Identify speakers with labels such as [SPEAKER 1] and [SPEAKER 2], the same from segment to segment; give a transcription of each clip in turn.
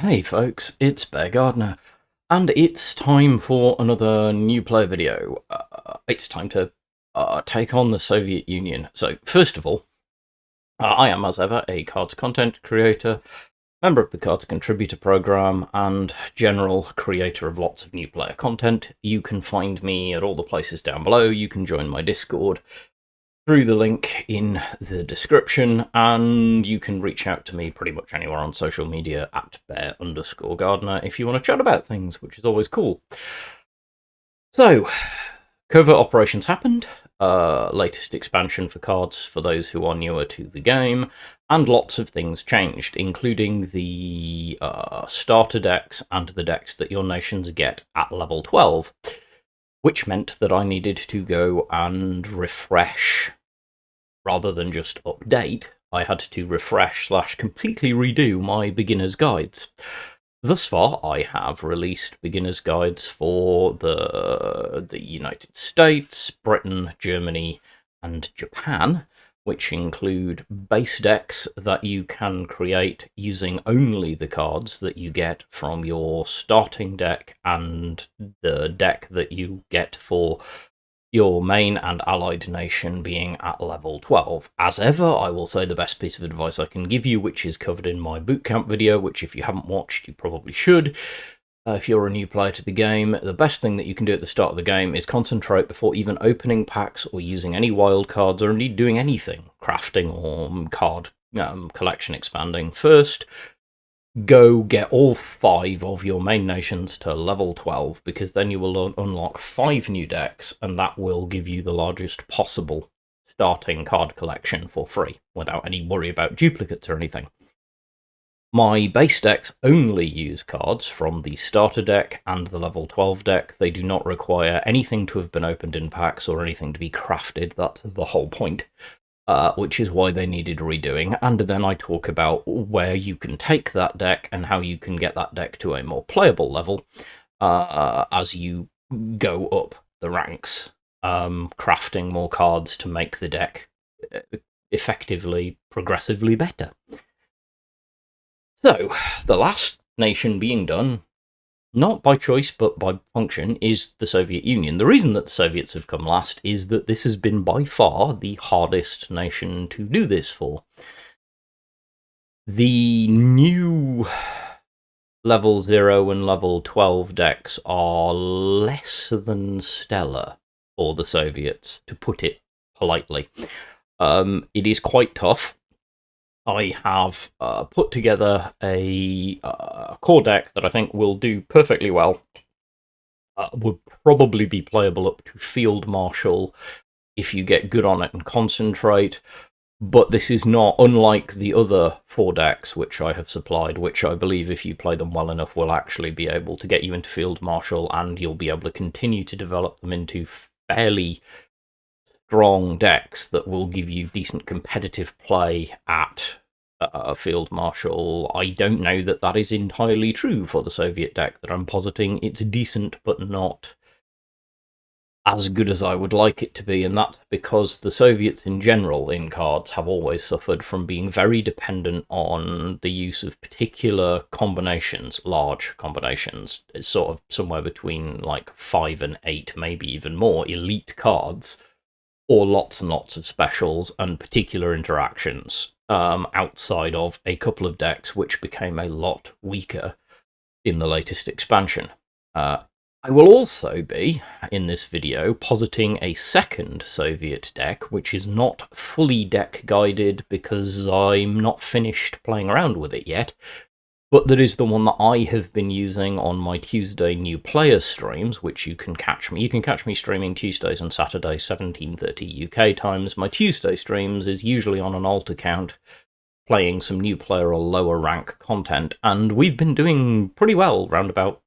[SPEAKER 1] Hey folks, it's Bear Gardener, and it's time for another new player video. It's time to take on the Soviet Union. So, first of all, I am, as ever, a Cards Content Creator, member of the Cards Contributor Program, and general creator of lots of new player content. You can find me at all the places down below. You can join my Discord through the link in the description, and you can reach out to me pretty much anywhere on social media at bear_gardener if you want to chat about things, which is always cool. So, covert operations happened, latest expansion for cards for those who are newer to the game, and lots of things changed, including the starter decks and the decks that your nations get at level 12. Which meant that I needed to go and refresh, rather than just update. I had to refresh / completely redo my beginner's guides. Thus far, I have released beginner's guides for the United States, Britain, Germany, and Japan, which include base decks that you can create using only the cards that you get from your starting deck and the deck that you get for your main and allied nation being at level 12. As ever, I will say the best piece of advice I can give you, which is covered in my bootcamp video, which if you haven't watched, you probably should. If you're a new player to the game, the best thing that you can do at the start of the game is concentrate before even opening packs or using any wild cards or indeed doing anything, crafting or card collection expanding. First, go get all 5 of your main nations to level 12, because then you will unlock 5 new decks, and that will give you the largest possible starting card collection for free, without any worry about duplicates or anything. My base decks only use cards from the starter deck and the level 12 deck. They do not require anything to have been opened in packs or anything to be crafted. That's the whole point. Which is why they needed redoing, and then I talk about where you can take that deck and how you can get that deck to a more playable level as you go up the ranks, crafting more cards to make the deck effectively, progressively better. So, the last nation being done, not by choice but by function, is the Soviet Union. The reason that the Soviets have come last is that this has been by far the hardest nation to do this for. The new level 0 and level 12 decks are less than stellar for the Soviets, to put it politely. It is quite tough. I have put together a core deck that I think will do perfectly well. Would probably be playable up to Field Marshal if you get good on it and concentrate, but this is not unlike the other 4 decks which I have supplied, which I believe if you play them well enough will actually be able to get you into Field Marshal, and you'll be able to continue to develop them into fairly strong decks that will give you decent competitive play at Field Marshal. I don't know that that is entirely true for the Soviet deck that I'm positing. It's decent, but not as good as I would like it to be, and that's because the Soviets in general in cards have always suffered from being very dependent on the use of particular combinations, large combinations. It's sort of somewhere between like 5 and 8, maybe even more, elite cards, or lots and lots of specials and particular interactions outside of a couple of decks which became a lot weaker in the latest expansion. I will also be, in this video, positing a second Soviet deck, which is not fully deck guided because I'm not finished playing around with it yet, but that is the one that I have been using on my Tuesday new player streams, which you can catch me. You can catch me streaming Tuesdays and Saturdays, 17:30 UK times. My Tuesday streams is usually on an alt account, playing some new player or lower rank content, and we've been doing pretty well round about,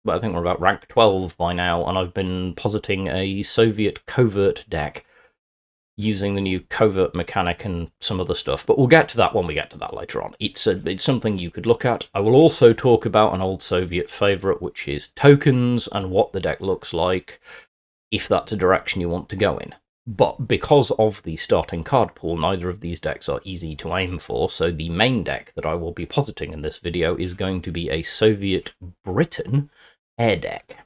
[SPEAKER 1] I think we're about rank 12 by now, and I've been positing a Soviet covert deck using the new covert mechanic and some other stuff, but we'll get to that when we get to that later on. It's something you could look at. I will also talk about an old Soviet favourite, which is tokens, and what the deck looks like, if that's a direction you want to go in. But because of the starting card pool, neither of these decks are easy to aim for, so the main deck that I will be positing in this video is going to be a Soviet Britain air deck.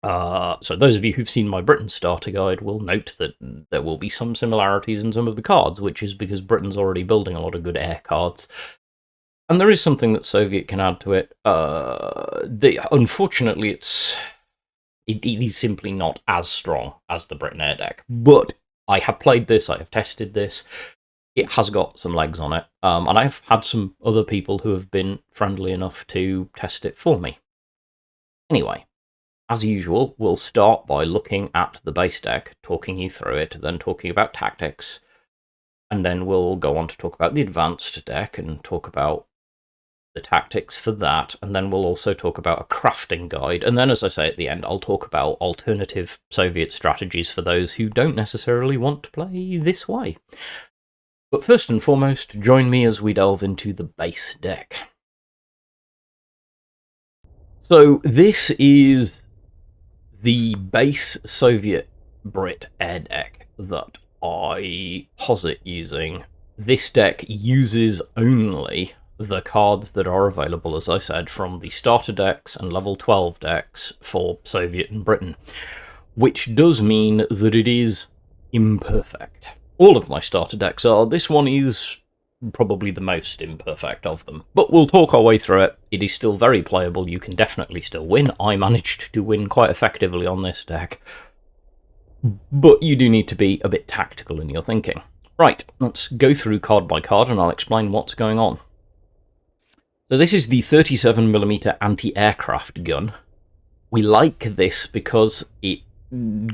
[SPEAKER 1] So those of you who've seen my Britain starter guide will note that there will be some similarities in some of the cards, which is because Britain's already building a lot of good air cards. And there is something that Soviet can add to it. Unfortunately, it is simply not as strong as the Britain air deck. But I have played this, I have tested this. It has got some legs on it. And I've had some other people who have been friendly enough to test it for me. Anyway. As usual, we'll start by looking at the base deck, talking you through it, then talking about tactics, and then we'll go on to talk about the advanced deck and talk about the tactics for that, and then we'll also talk about a crafting guide, and then, as I say at the end, I'll talk about alternative Soviet strategies for those who don't necessarily want to play this way. But first and foremost, join me as we delve into the base deck. So this is the base Soviet Brit air deck that I posit using. This deck uses only the cards that are available, as I said, from the starter decks and level 12 decks for Soviet and Britain, which does mean that it is imperfect. All of my starter decks are. This one is probably the most imperfect of them, but we'll talk our way through it. It is still very playable, you can definitely still win. I managed to win quite effectively on this deck, but you do need to be a bit tactical in your thinking. Right, let's go through card by card and I'll explain what's going on. So this is the 37mm anti-aircraft gun. We like this because it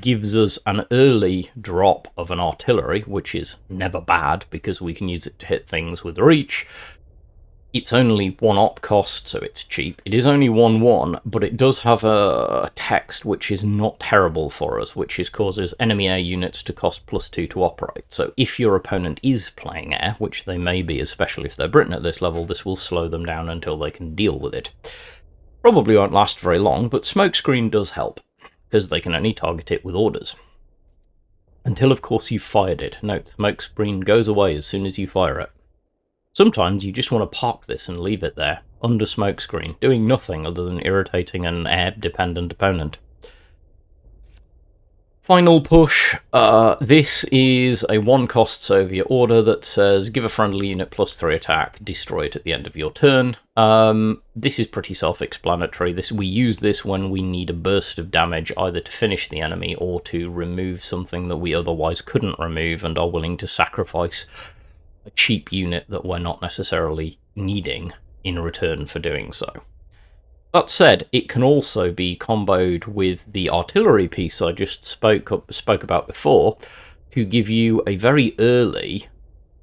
[SPEAKER 1] gives us an early drop of an artillery, which is never bad because we can use it to hit things with reach. It's only 1 op cost, so it's cheap. It is only 1/1, but it does have a text which is not terrible for us, which causes enemy air units to cost +2 to operate. So if your opponent is playing air, which they may be, especially if they're Britain at this level, this will slow them down until they can deal with it. Probably won't last very long, but smokescreen does help, because they can only target it with orders. Until, of course, you've fired it. Note, smokescreen goes away as soon as you fire it. Sometimes you just want to park this and leave it there, under smokescreen, doing nothing other than irritating an air-dependent opponent. Final push. This is a 1-cost Soviet order that says, give a friendly unit +3 attack, destroy it at the end of your turn. This is pretty self-explanatory. We use this when we need a burst of damage, either to finish the enemy or to remove something that we otherwise couldn't remove and are willing to sacrifice a cheap unit that we're not necessarily needing in return for doing so. That said, it can also be comboed with the artillery piece I just spoke about before to give you a very early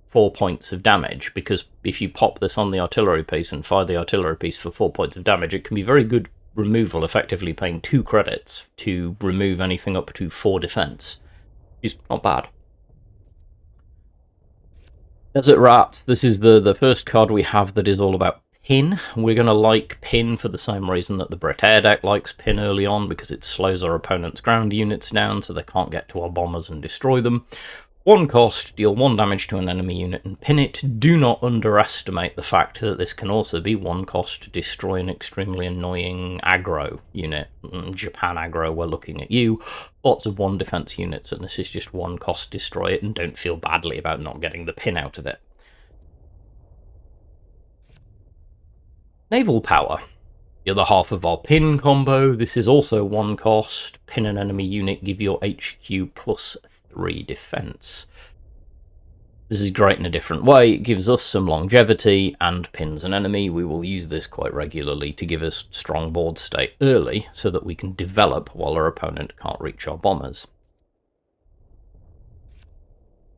[SPEAKER 1] 4 points of damage, because if you pop this on the artillery piece and fire the artillery piece for 4 points of damage, it can be very good removal, effectively paying 2 credits to remove anything up to 4 defense. Which is not bad. Desert Rat, this is the first card we have that is all about Pin. We're going to like Pin for the same reason that the Brit Air deck likes Pin early on, because it slows our opponent's ground units down so they can't get to our bombers and destroy them. 1 cost, deal 1 damage to an enemy unit and pin it. Do not underestimate the fact that this can also be 1 cost to destroy an extremely annoying aggro unit. Japan aggro, we're looking at you. Lots of 1 defense units, and this is just 1 cost, destroy it, and don't feel badly about not getting the pin out of it. Naval Power. The other half of our pin combo. This is also 1 cost. Pin an enemy unit, give your HQ +3 defense. This is great in a different way. It gives us some longevity and pins an enemy. We will use this quite regularly to give us strong board state early so that we can develop while our opponent can't reach our bombers.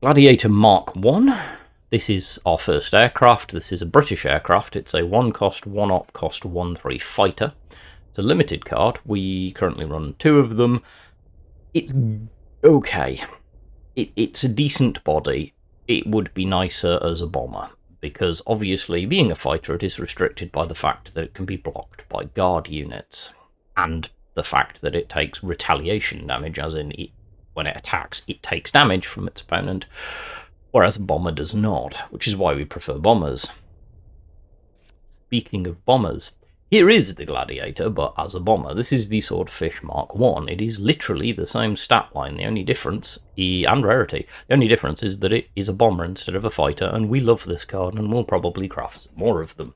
[SPEAKER 1] Gladiator Mark 1. This is our first aircraft. This is a British aircraft. It's a 1 cost, 1 op cost, 1/3 fighter. It's a limited card. We currently run 2 of them. It's okay. It's a decent body. It would be nicer as a bomber, because obviously, being a fighter, it is restricted by the fact that it can be blocked by guard units, and the fact that it takes retaliation damage, as in when it attacks, it takes damage from its opponent, whereas a bomber does not, which is why we prefer bombers. Speaking of bombers, here is the Gladiator, but as a bomber. This is the Swordfish Mark I. It is literally the same stat line. The only difference, and rarity, the only difference is that it is a bomber instead of a fighter, and we love this card, and we'll probably craft more of them.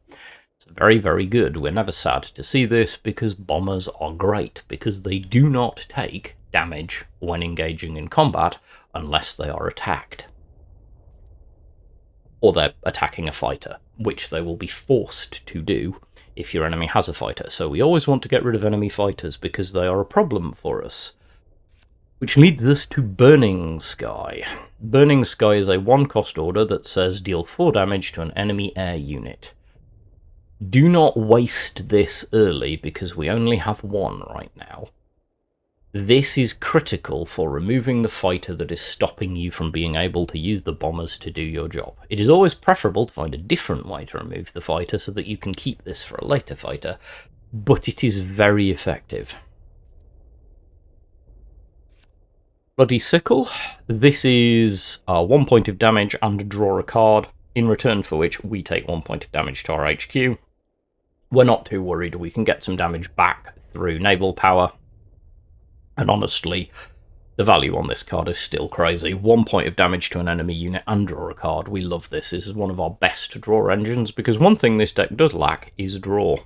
[SPEAKER 1] It's very, very good. We're never sad to see this, because bombers are great, because they do not take damage when engaging in combat, unless they are attacked. Or they're attacking a fighter, which they will be forced to do if your enemy has a fighter. So we always want to get rid of enemy fighters because they are a problem for us. Which leads us to Burning Sky. Burning Sky is a 1-cost order that says deal 4 damage to an enemy air unit. Do not waste this early because we only have 1 right now. This is critical for removing the fighter that is stopping you from being able to use the bombers to do your job. It is always preferable to find a different way to remove the fighter so that you can keep this for a later fighter, but it is very effective. Bloody Sickle. This is 1 point of damage and draw a card, in return for which we take 1 point of damage to our HQ. We're not too worried, we can get some damage back through naval power. And honestly, the value on this card is still crazy. 1 point of damage to an enemy unit and draw a card. We love this. This is one of our best draw engines, because one thing this deck does lack is draw.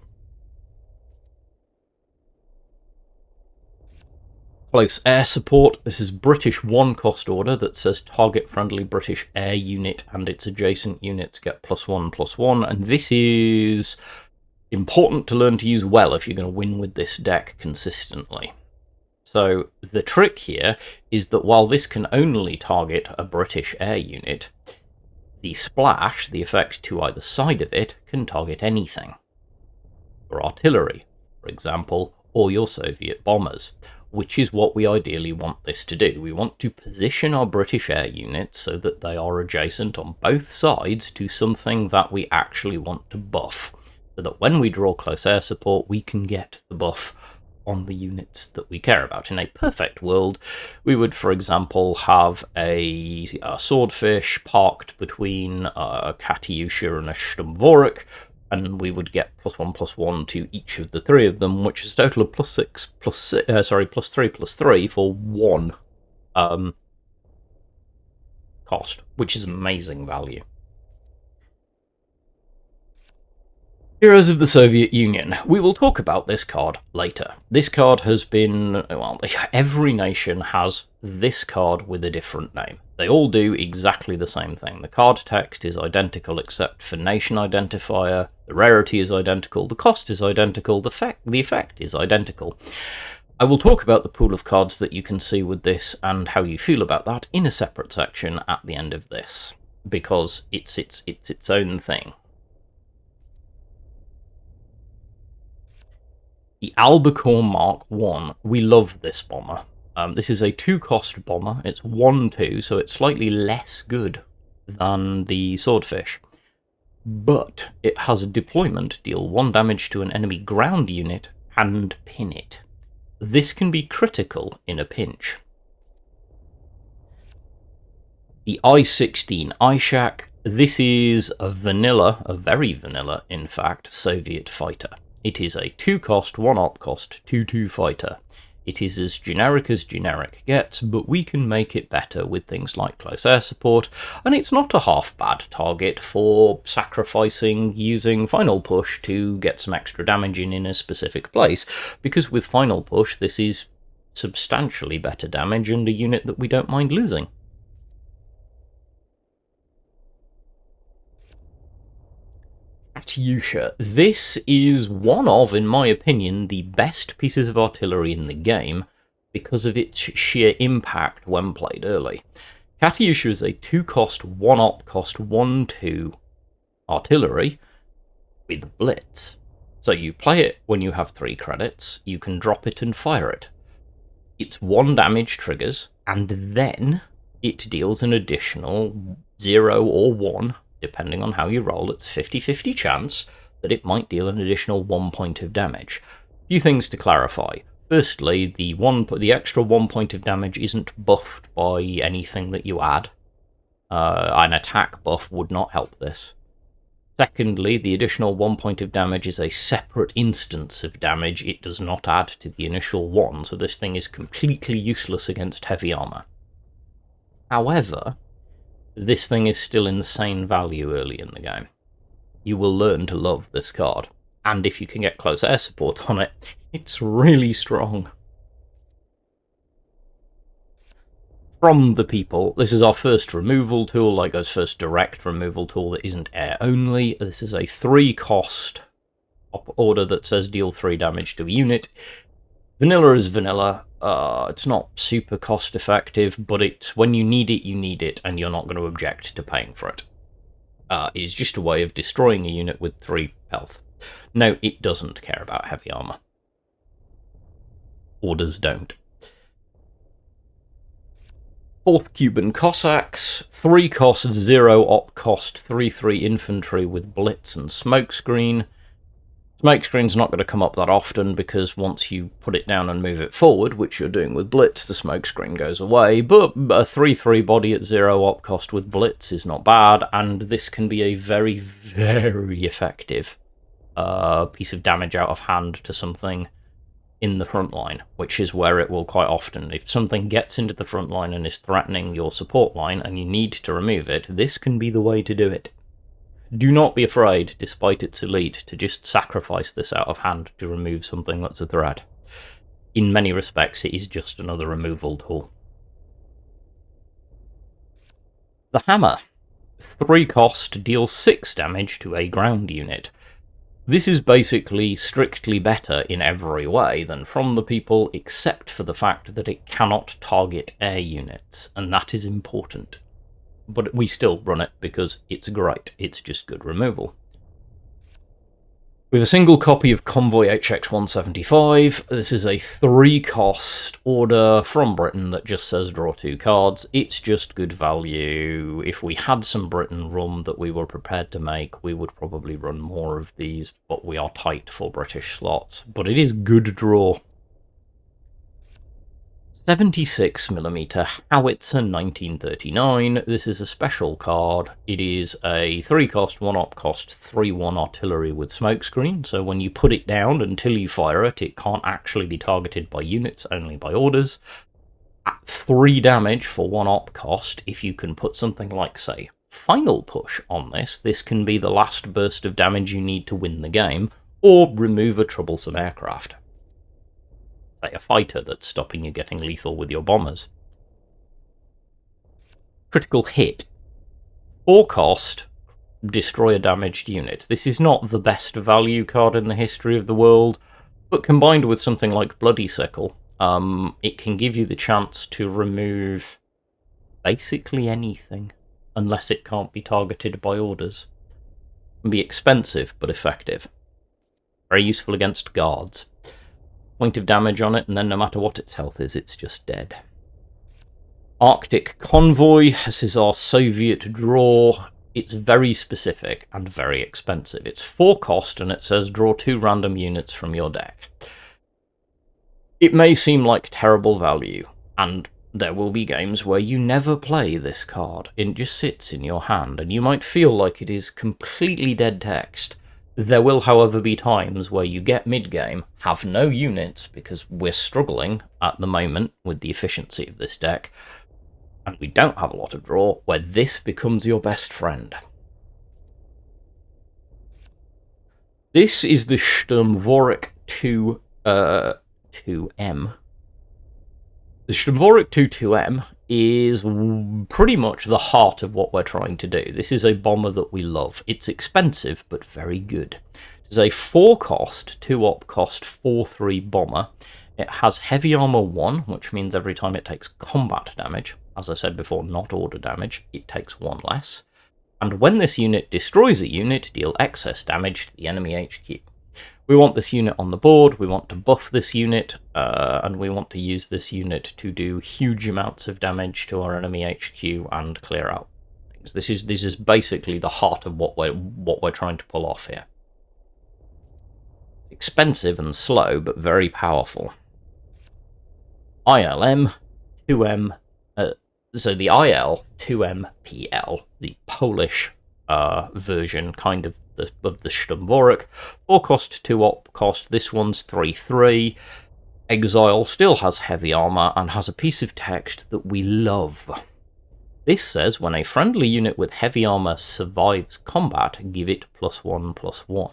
[SPEAKER 1] Close air support. This is British 1-cost order that says target friendly British air unit and its adjacent units get +1/+1. And this is important to learn to use well if you're going to win with this deck consistently. So the trick here is that while this can only target a British air unit, the splash, the effect to either side of it, can target anything. Your artillery, for example, or your Soviet bombers, which is what we ideally want this to do. We want to position our British air units so that they are adjacent on both sides to something that we actually want to buff, so that when we draw close air support, we can get the buff on the units that we care about. In a perfect world, we would, for example, have a Swordfish parked between a Katyusha and a Sturmvoruk, and we would get +1/+1 to each of the 3 of them, which is a total of +3/+3 for 1 cost, which is amazing value. Heroes of the Soviet Union. We will talk about this card later. This card has been, well, every nation has this card with a different name. They all do exactly the same thing. The card text is identical except for nation identifier, the rarity is identical, the cost is identical, the effect is identical. I will talk about the pool of cards that you can see with this and how you feel about that in a separate section at the end of this, because it's its own thing. The Albacore Mark I. We love this bomber. This is a 2-cost bomber. It's 1/2, so it's slightly less good than the Swordfish. But it has a deployment, deal 1 damage to an enemy ground unit, and pin it. This can be critical in a pinch. The I-16 Ishak. This is a very vanilla, in fact, Soviet fighter. It is a 2-cost, 1-op cost, 2/2 fighter. It is as generic gets, but we can make it better with things like close air support, and it's not a half-bad target for sacrificing using Final Push to get some extra damage in a specific place, because with Final Push this is substantially better damage and a unit that we don't mind losing. Katyusha. This is one of, in my opinion, the best pieces of artillery in the game because of its sheer impact when played early. Katyusha is a 2-cost, 1-op cost, 1/2 artillery with Blitz. So you play it when you have 3 credits, you can drop it and fire it. It's 1 damage triggers, and then it deals an additional 0 or 1, depending on how you roll. It's 50-50 chance that it might deal an additional 1 point of damage. Few things to clarify. Firstly, the extra 1 point of damage isn't buffed by anything that you add. An attack buff would not help this. Secondly, the additional 1 point of damage is a separate instance of damage. It does not add to the initial 1, so this thing is completely useless against heavy armor. However, this thing is still insane value early in the game. You will learn to love this card, and if you can get close air support on it, it's really strong. From the people, this is our first removal tool, LEGO's first direct removal tool that isn't air only. This is a 3-cost order that says deal 3 damage to a unit. Vanilla is vanilla. It's not super cost effective, but when you need it, and you're not going to object to paying for it. It's just a way of destroying a unit with 3 health. No, it doesn't care about heavy armor. Orders don't. 4th Cuban Cossacks, 3 cost, 0 op cost, 3/3 infantry with blitz and smokescreen. Smokescreen's not going to come up that often because once you put it down and move it forward, which you're doing with blitz, the smokescreen goes away, but a 3/3 body at 0 op cost with blitz is not bad, and this can be a very, very effective piece of damage out of hand to something in the front line, which is where it will quite often. If something gets into the front line and is threatening your support line and you need to remove it, this can be the way to do it. Do not be afraid, despite its elite, to just sacrifice this out of hand to remove something that's a threat. In many respects, it is just another removal tool. The Hammer. 3 cost, deal 6 damage to a ground unit. This is basically strictly better in every way than From the People, except for the fact that it cannot target air units, and that is important. But we still run it because it's great, it's just good removal. We have a single copy of Convoy HX-175. This is a 3-cost order from Britain that just says draw 2 cards. It's just good value. If we had some Britain rum that we were prepared to make, we would probably run more of these, but we are tight for British slots. But it is good draw. 76mm Howitzer 1939. This is a special card. It is a 3-cost, 1-op cost, 3/1 artillery with smokescreen, so when you put it down until you fire it, it can't actually be targeted by units, only by orders. At 3 damage for 1-op cost, if you can put something like, say, Final Push on this, this can be the last burst of damage you need to win the game, or remove a troublesome aircraft. A fighter that's stopping you getting lethal with your bombers. Critical Hit. 4 cost, destroy a damaged unit. This is not the best value card in the history of the world, but combined with something like Bloody Sickle, it can give you the chance to remove basically anything, unless it can't be targeted by orders. It can be expensive, but effective. Very useful against guards. Point of damage on it, and then no matter what its health is, it's just dead. Arctic Convoy. This is our Soviet draw. It's very specific and very expensive. It's 4 cost, and it says draw 2 random units from your deck. It may seem like terrible value, and there will be games where you never play this card. It just sits in your hand, and you might feel like it is completely dead text. There will, however, be times where you get mid-game, have no units, because we're struggling at the moment with the efficiency of this deck, and we don't have a lot of draw, where this becomes your best friend. This is the Sturmvorek 2M. The Sturmvorek 2-2M is pretty much the heart of what we're trying to do. This is a bomber that we love. It's expensive, but very good. It's a 4-cost, 2-op cost, 4/3 bomber. It has heavy armor 1, which means every time it takes combat damage, as I said before, not order damage, it takes 1 less. And when this unit destroys a unit, deal excess damage to the enemy HQ. We want this unit on the board, we want to buff this unit, and we want to use this unit to do huge amounts of damage to our enemy HQ and clear out things. This is basically the heart of what we're trying to pull off here. It's expensive and slow, but very powerful. ILM, 2M, so the IL, 2MPL, the Polish version, kind of the Sturmvorek. 4 cost, 2 op cost, this one's 3/3. Exile still has heavy armor and has a piece of text that we love. This says, when a friendly unit with heavy armor survives combat, give it +1/+1.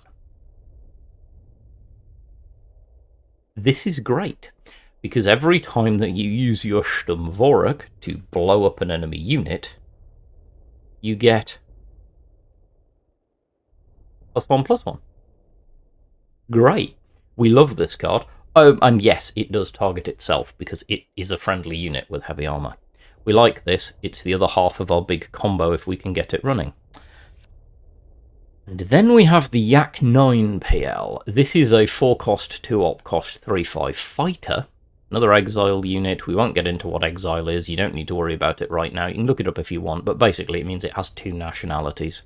[SPEAKER 1] This is great, because every time that you use your Sturmvorek to blow up an enemy unit, you get +1/+1. Great. We love this card. Oh, and yes, it does target itself, because it is a friendly unit with heavy armor. We like this. It's the other half of our big combo if we can get it running. And then we have the Yak 9 PL. This is a 4 cost, 2 op cost, 3/5 fighter. Another exile unit. We won't get into what exile is. You don't need to worry about it right now. You can look it up if you want, but basically it means it has 2 nationalities.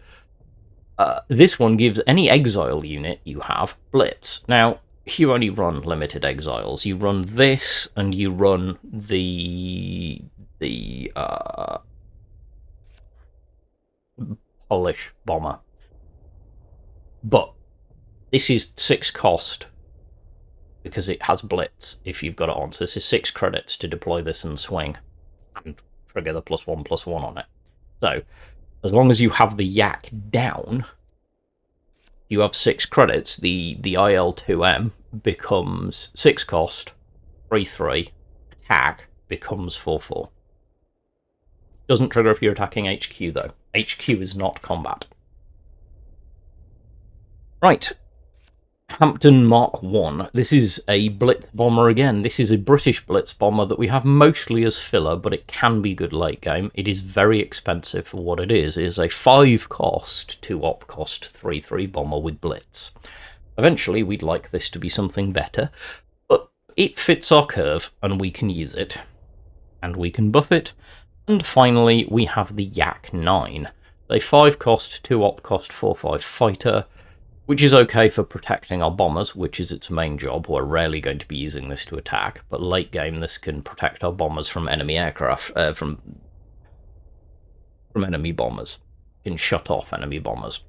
[SPEAKER 1] This one gives any exile unit you have Blitz. Now, you only run limited exiles. You run this, and you run the Polish bomber. But this is 6 cost because it has Blitz if you've got it on. So this is 6 credits to deploy this and swing and trigger the +1/+1 on it. So as long as you have the Yak down, you have 6 credits. The IL-2M becomes 6 cost, 3/3, attack becomes 4/4. Doesn't trigger if you're attacking HQ though. HQ is not combat. Right, Hampton Mark 1. This is a Blitz bomber again. This is a British Blitz bomber that we have mostly as filler, but it can be good late game. It is very expensive for what it is. It is a 5 cost, 2 op cost, 3/3 bomber with Blitz. Eventually, we'd like this to be something better, but it fits our curve, and we can use it. And we can buff it. And finally, we have the Yak 9. A 5 cost, 2 op cost, 4/5 fighter, which is okay for protecting our bombers, which is its main job. We're rarely going to be using this to attack, but late game this can protect our bombers from enemy aircraft, from enemy bombers. It can shut off enemy bombers.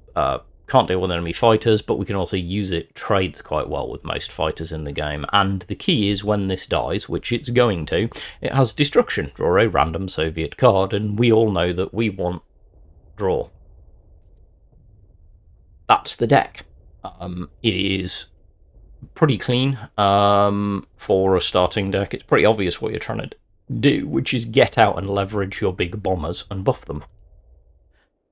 [SPEAKER 1] Can't deal with enemy fighters, but we can also use it. Trades quite well with most fighters in the game, and the key is when this dies, which it's going to, it has destruction. Draw a random Soviet card, and we all know that we want draw. That's the deck. It is pretty clean for a starting deck. It's pretty obvious what you're trying to do, which is get out and leverage your big bombers and buff them.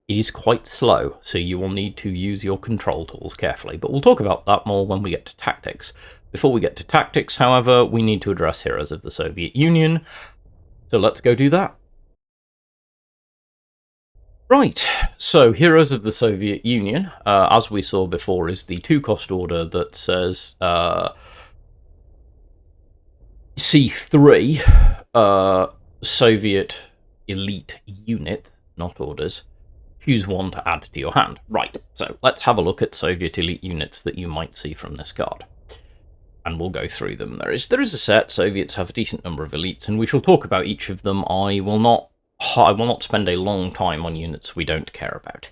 [SPEAKER 1] It is quite slow, so you will need to use your control tools carefully, but we'll talk about that more when we get to tactics. Before we get to tactics, however, we need to address Heroes of the Soviet Union, so let's go do that. Right, so Heroes of the Soviet Union, as we saw before, is the 2 cost order that says C3 Soviet elite unit, not orders. Choose one to add to your hand. Right, so let's have a look at Soviet elite units that you might see from this card. And we'll go through them. There is a set. Soviets have a decent number of elites, and we shall talk about each of them. I will not spend a long time on units we don't care about.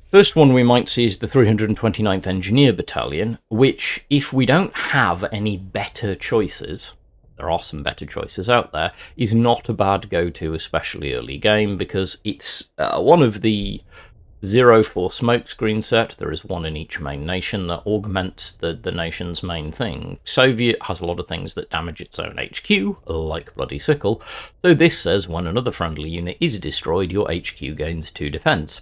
[SPEAKER 1] First one we might see is the 329th Engineer Battalion, which, if we don't have any better choices, there are some better choices out there, is not a bad go-to, especially early game, because it's one of the 0-4 smokescreen set. There is one in each main nation that augments the nation's main thing. Soviet has a lot of things that damage its own HQ, like Bloody Sickle, so this says when another friendly unit is destroyed, your HQ gains 2 defense.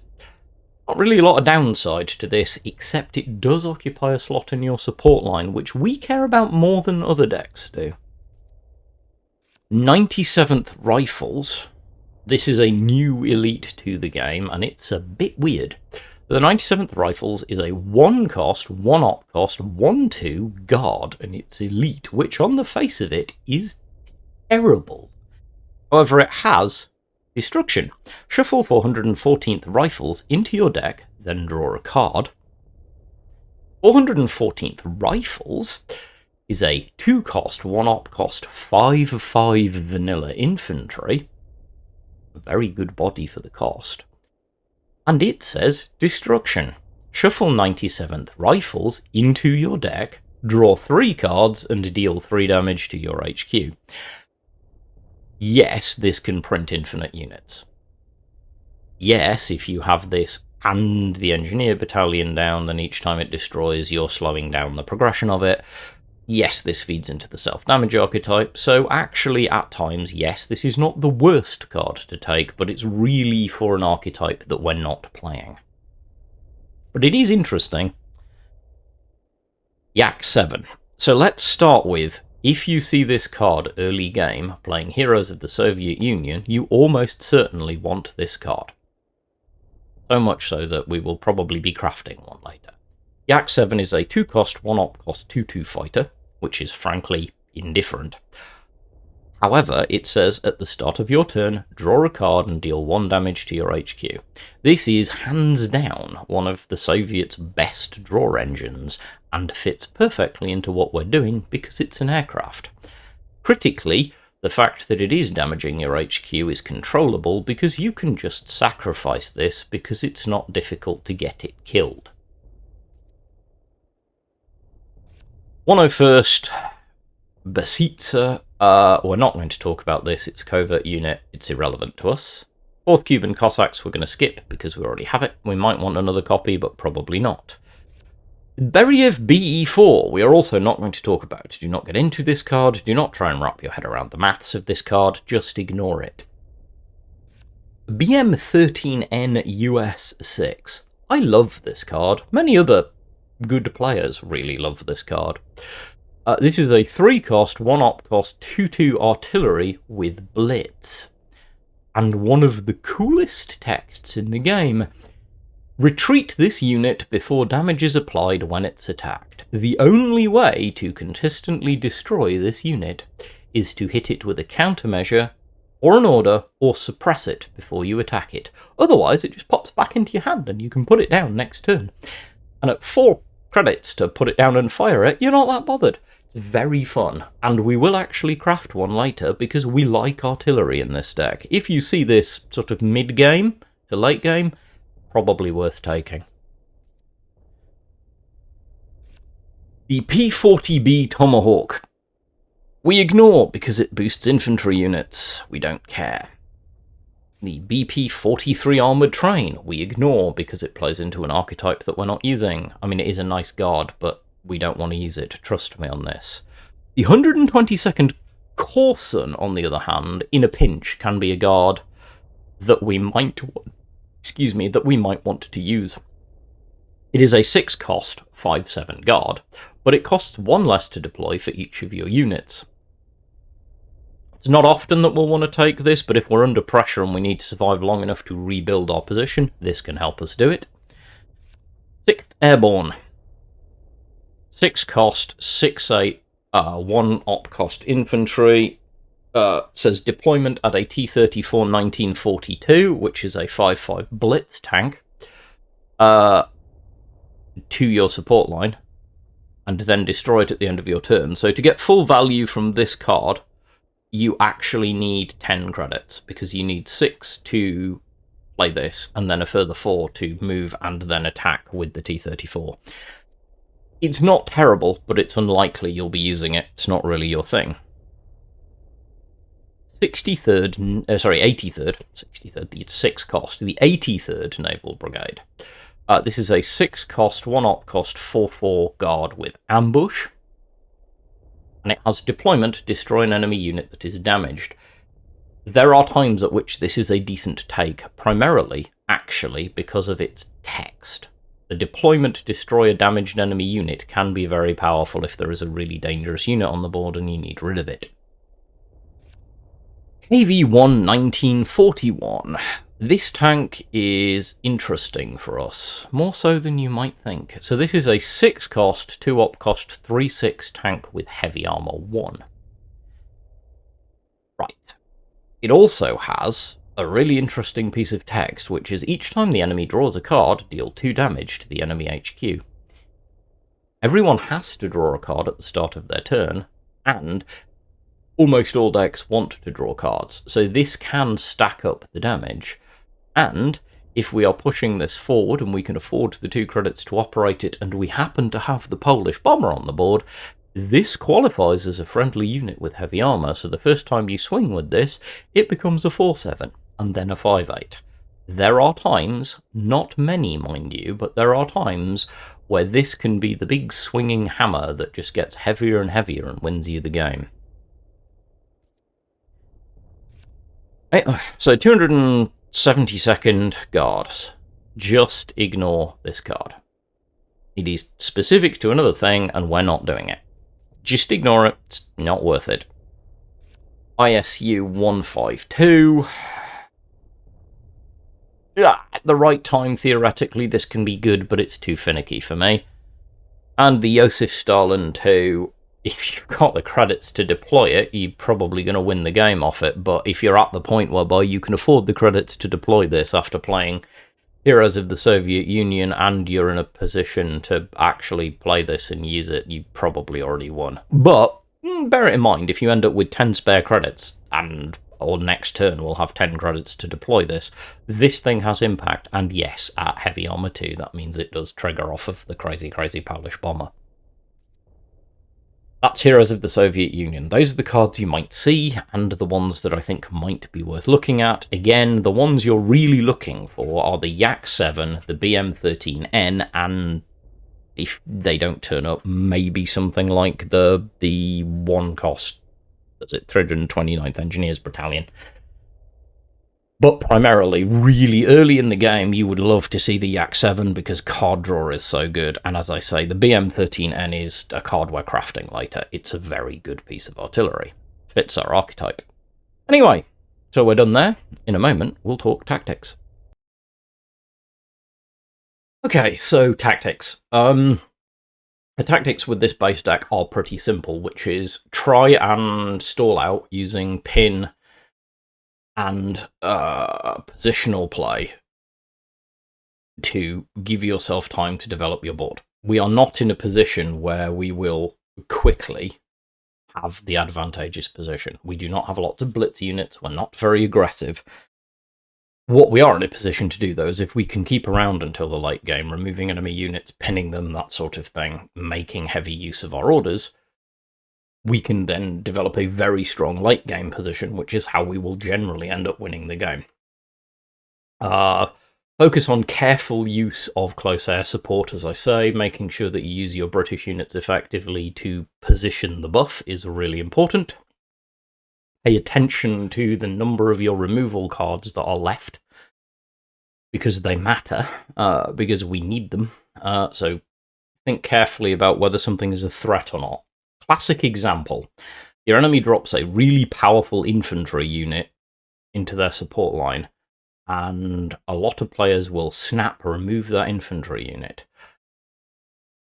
[SPEAKER 1] Not really a lot of downside to this, except it does occupy a slot in your support line, which we care about more than other decks do. 97th Rifles. This is a new elite to the game, and it's a bit weird. The 97th Rifles is a 1 cost, 1 op cost, 1/2 guard, and it's elite, which on the face of it is terrible. However, it has destruction. Shuffle 414th Rifles into your deck, then draw a card. 414th Rifles is a 2-cost, 1-op cost, 5/5 vanilla infantry. A very good body for the cost. And it says Destruction. Shuffle 97th Rifles into your deck, draw 3 cards, and deal 3 damage to your HQ. Yes, this can print infinite units. Yes, if you have this and the Engineer Battalion down, then each time it destroys, you're slowing down the progression of it. Yes, this feeds into the self-damage archetype, so actually, at times, yes, this is not the worst card to take, but it's really for an archetype that we're not playing. But it is interesting. Yak 7. So let's start with, if you see this card early game, playing Heroes of the Soviet Union, you almost certainly want this card. So much so that we will probably be crafting one later. Yak 7 is a 2-cost, 1-op cost, 2/2 fighter, which is frankly indifferent. However, it says at the start of your turn, draw a card and deal 1 damage to your HQ. This is hands down one of the Soviets' best draw engines, and fits perfectly into what we're doing because it's an aircraft. Critically, the fact that it is damaging your HQ is controllable because you can just sacrifice this because it's not difficult to get it killed. 101st Besitzer. We're not going to talk about this, it's a covert unit, it's irrelevant to us. 4th Cuban Cossacks we're going to skip because we already have it. We might want another copy, but probably not. Beriev BE4 we are also not going to talk about. Do not get into this card, do not try and wrap your head around the maths of this card, just ignore it. BM13N US6. I love this card. Many other good players really love this card. This is a 3-cost, 1-op cost, 2/2 artillery with blitz. And one of the coolest texts in the game. Retreat this unit before damage is applied when it's attacked. The only way to consistently destroy this unit is to hit it with a countermeasure, or an order, or suppress it before you attack it. Otherwise, it just pops back into your hand and you can put it down next turn. And at 4 credits to put it down and fire it, you're not that bothered. It's very fun, and we will actually craft one later because we like artillery in this deck. If you see this sort of mid-game to late game, probably worth taking. The P40B Tomahawk. We ignore because it boosts infantry units. We don't care. The BP-43 Armoured Train. We ignore because it plays into an archetype that we're not using. I mean, it is a nice guard, but we don't want to use it. Trust me on this. The 122nd Corson, on the other hand, in a pinch, can be a guard that we might want to use. It is a 6-cost, 5/7 guard, but it costs 1 less to deploy for each of your units. It's not often that we'll want to take this, but if we're under pressure and we need to survive long enough to rebuild our position, this can help us do it. 6th Airborne. 6-cost, 6/8, 1-op cost infantry. Says deployment at a T-34 1942, which is a 5/5 blitz tank, to your support line, and then destroy it at the end of your turn. So to get full value from this card, you actually need 10 credits, because you need 6 to play this, and then a further 4 to move and then attack with the T-34. It's not terrible, but it's unlikely you'll be using it. It's not really your thing. 83rd, the 6-cost, the 83rd Naval Brigade. This is a 6-cost, 1-op cost, 4/4 guard with ambush. And it has deployment, destroy an enemy unit that is damaged. There are times at which this is a decent take, primarily, actually, because of its text. The deployment, destroy a damaged enemy unit can be very powerful if there is a really dangerous unit on the board and you need rid of it. KV-1 1941. This tank is interesting for us, more so than you might think. So this is a 6-cost, 2-op cost, 3/6 tank with heavy armor 1. Right. It also has a really interesting piece of text, which is each time the enemy draws a card, deal 2 damage to the enemy HQ. Everyone has to draw a card at the start of their turn, and almost all decks want to draw cards, so this can stack up the damage. And if we are pushing this forward and we can afford the 2 credits to operate it, and we happen to have the Polish bomber on the board, this qualifies as a friendly unit with heavy armor, so the first time you swing with this, it becomes a 4/7, and then a 5/8. There are times, not many mind you, but there are times where this can be the big swinging hammer that just gets heavier and heavier and wins you the game. So 272nd guards. Just ignore this card. It is specific to another thing, and we're not doing it. Just ignore it, it's not worth it. ISU 152. At the right time, theoretically, this can be good, but it's too finicky for me. And the Josef Stalin 2, if you've got the credits to deploy it, you're probably going to win the game off it, but if you're at the point whereby you can afford the credits to deploy this after playing Heroes of the Soviet Union, and you're in a position to actually play this and use it, you probably already won. But bear it in mind, if you end up with 10 spare credits, or next turn we'll have 10 credits to deploy this thing has impact, and yes, at heavy armor 2, that means it does trigger off of the crazy Polish bomber. That's Heroes of the Soviet Union. Those are the cards you might see, and the ones that I think might be worth looking at. Again, the ones you're really looking for are the Yak 7, the BM13N, and if they don't turn up, maybe something like the 1-cost, 329th Engineers Battalion. But primarily, really early in the game, you would love to see the Yak 7 because card draw is so good. And as I say, the BM13N is a card we're crafting later. It's a very good piece of artillery. Fits our archetype. Anyway, so we're done there. In a moment, we'll talk tactics. Okay, so tactics. The tactics with this base deck are pretty simple, which is try and stall out using pin and positional play to give yourself time to develop your board. We are not in a position where we will quickly have the advantageous position. We do not have lots of blitz units, we're not very aggressive. What we are in a position to do, though, is if we can keep around until the late game, removing enemy units, pinning them, that sort of thing, making heavy use of our orders, we can then develop a very strong late game position, which is how we will generally end up winning the game. Focus on careful use of close air support, as I say, making sure that you use your British units effectively to position the buff is really important. Pay attention to the number of your removal cards that are left, because they matter, because we need them. So think carefully about whether something is a threat or not. Classic example, your enemy drops a really powerful infantry unit into their support line, and a lot of players will snap remove that infantry unit.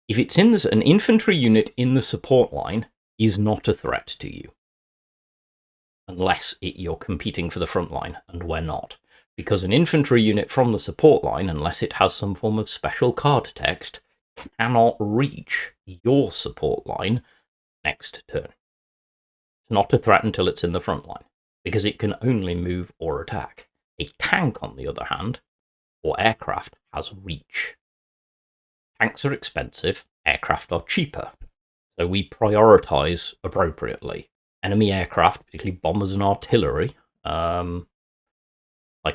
[SPEAKER 1] If it's in this, an infantry unit in the support line is not a threat to you, unless you're competing for the front line, and we're not. Because an infantry unit from the support line, unless it has some form of special card text, cannot reach your support line next turn. It's not a threat until it's in the front line, because it can only move or attack. A tank, on the other hand, or aircraft, has reach. Tanks are expensive, aircraft are cheaper, so we prioritise appropriately. Enemy aircraft, particularly bombers and artillery, like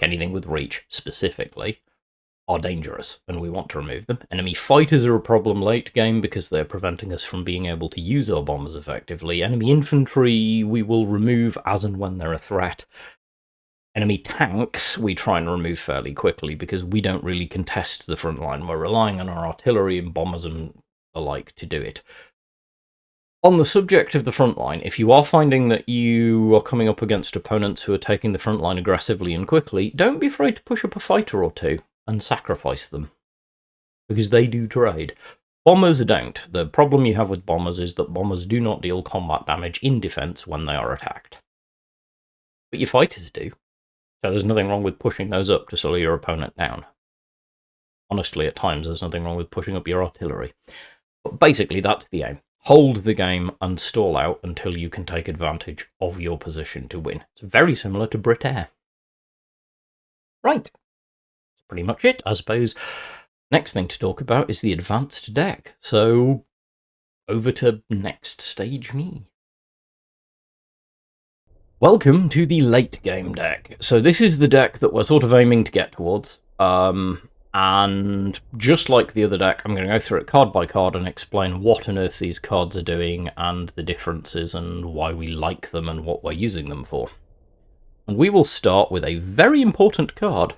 [SPEAKER 1] anything with reach specifically, are dangerous, and we want to remove them. Enemy fighters are a problem late game because they're preventing us from being able to use our bombers effectively. Enemy infantry we will remove as and when they're a threat. Enemy tanks we try and remove fairly quickly because we don't really contest the front line. We're relying on our artillery and bombers and the like to do it. On the subject of the front line, if you are finding that you are coming up against opponents who are taking the front line aggressively and quickly, don't be afraid to push up a fighter or two and sacrifice them, because they do trade. Bombers don't. The problem you have with bombers is that bombers do not deal combat damage in defense when they are attacked. But your fighters do. So there's nothing wrong with pushing those up to slow your opponent down. Honestly, at times there's nothing wrong with pushing up your artillery. But basically, that's the aim. Hold the game and stall out until you can take advantage of your position to win. It's very similar to Brit Air. Right. That's pretty much it, I suppose. Next thing to talk about is the advanced deck. So, over to next stage me. Welcome to the late game deck. So this is the deck that we're sort of aiming to get towards. And just like the other deck, I'm going to go through it card by card and explain what on earth these cards are doing and the differences and why we like them and what we're using them for. And we will start with a very important card.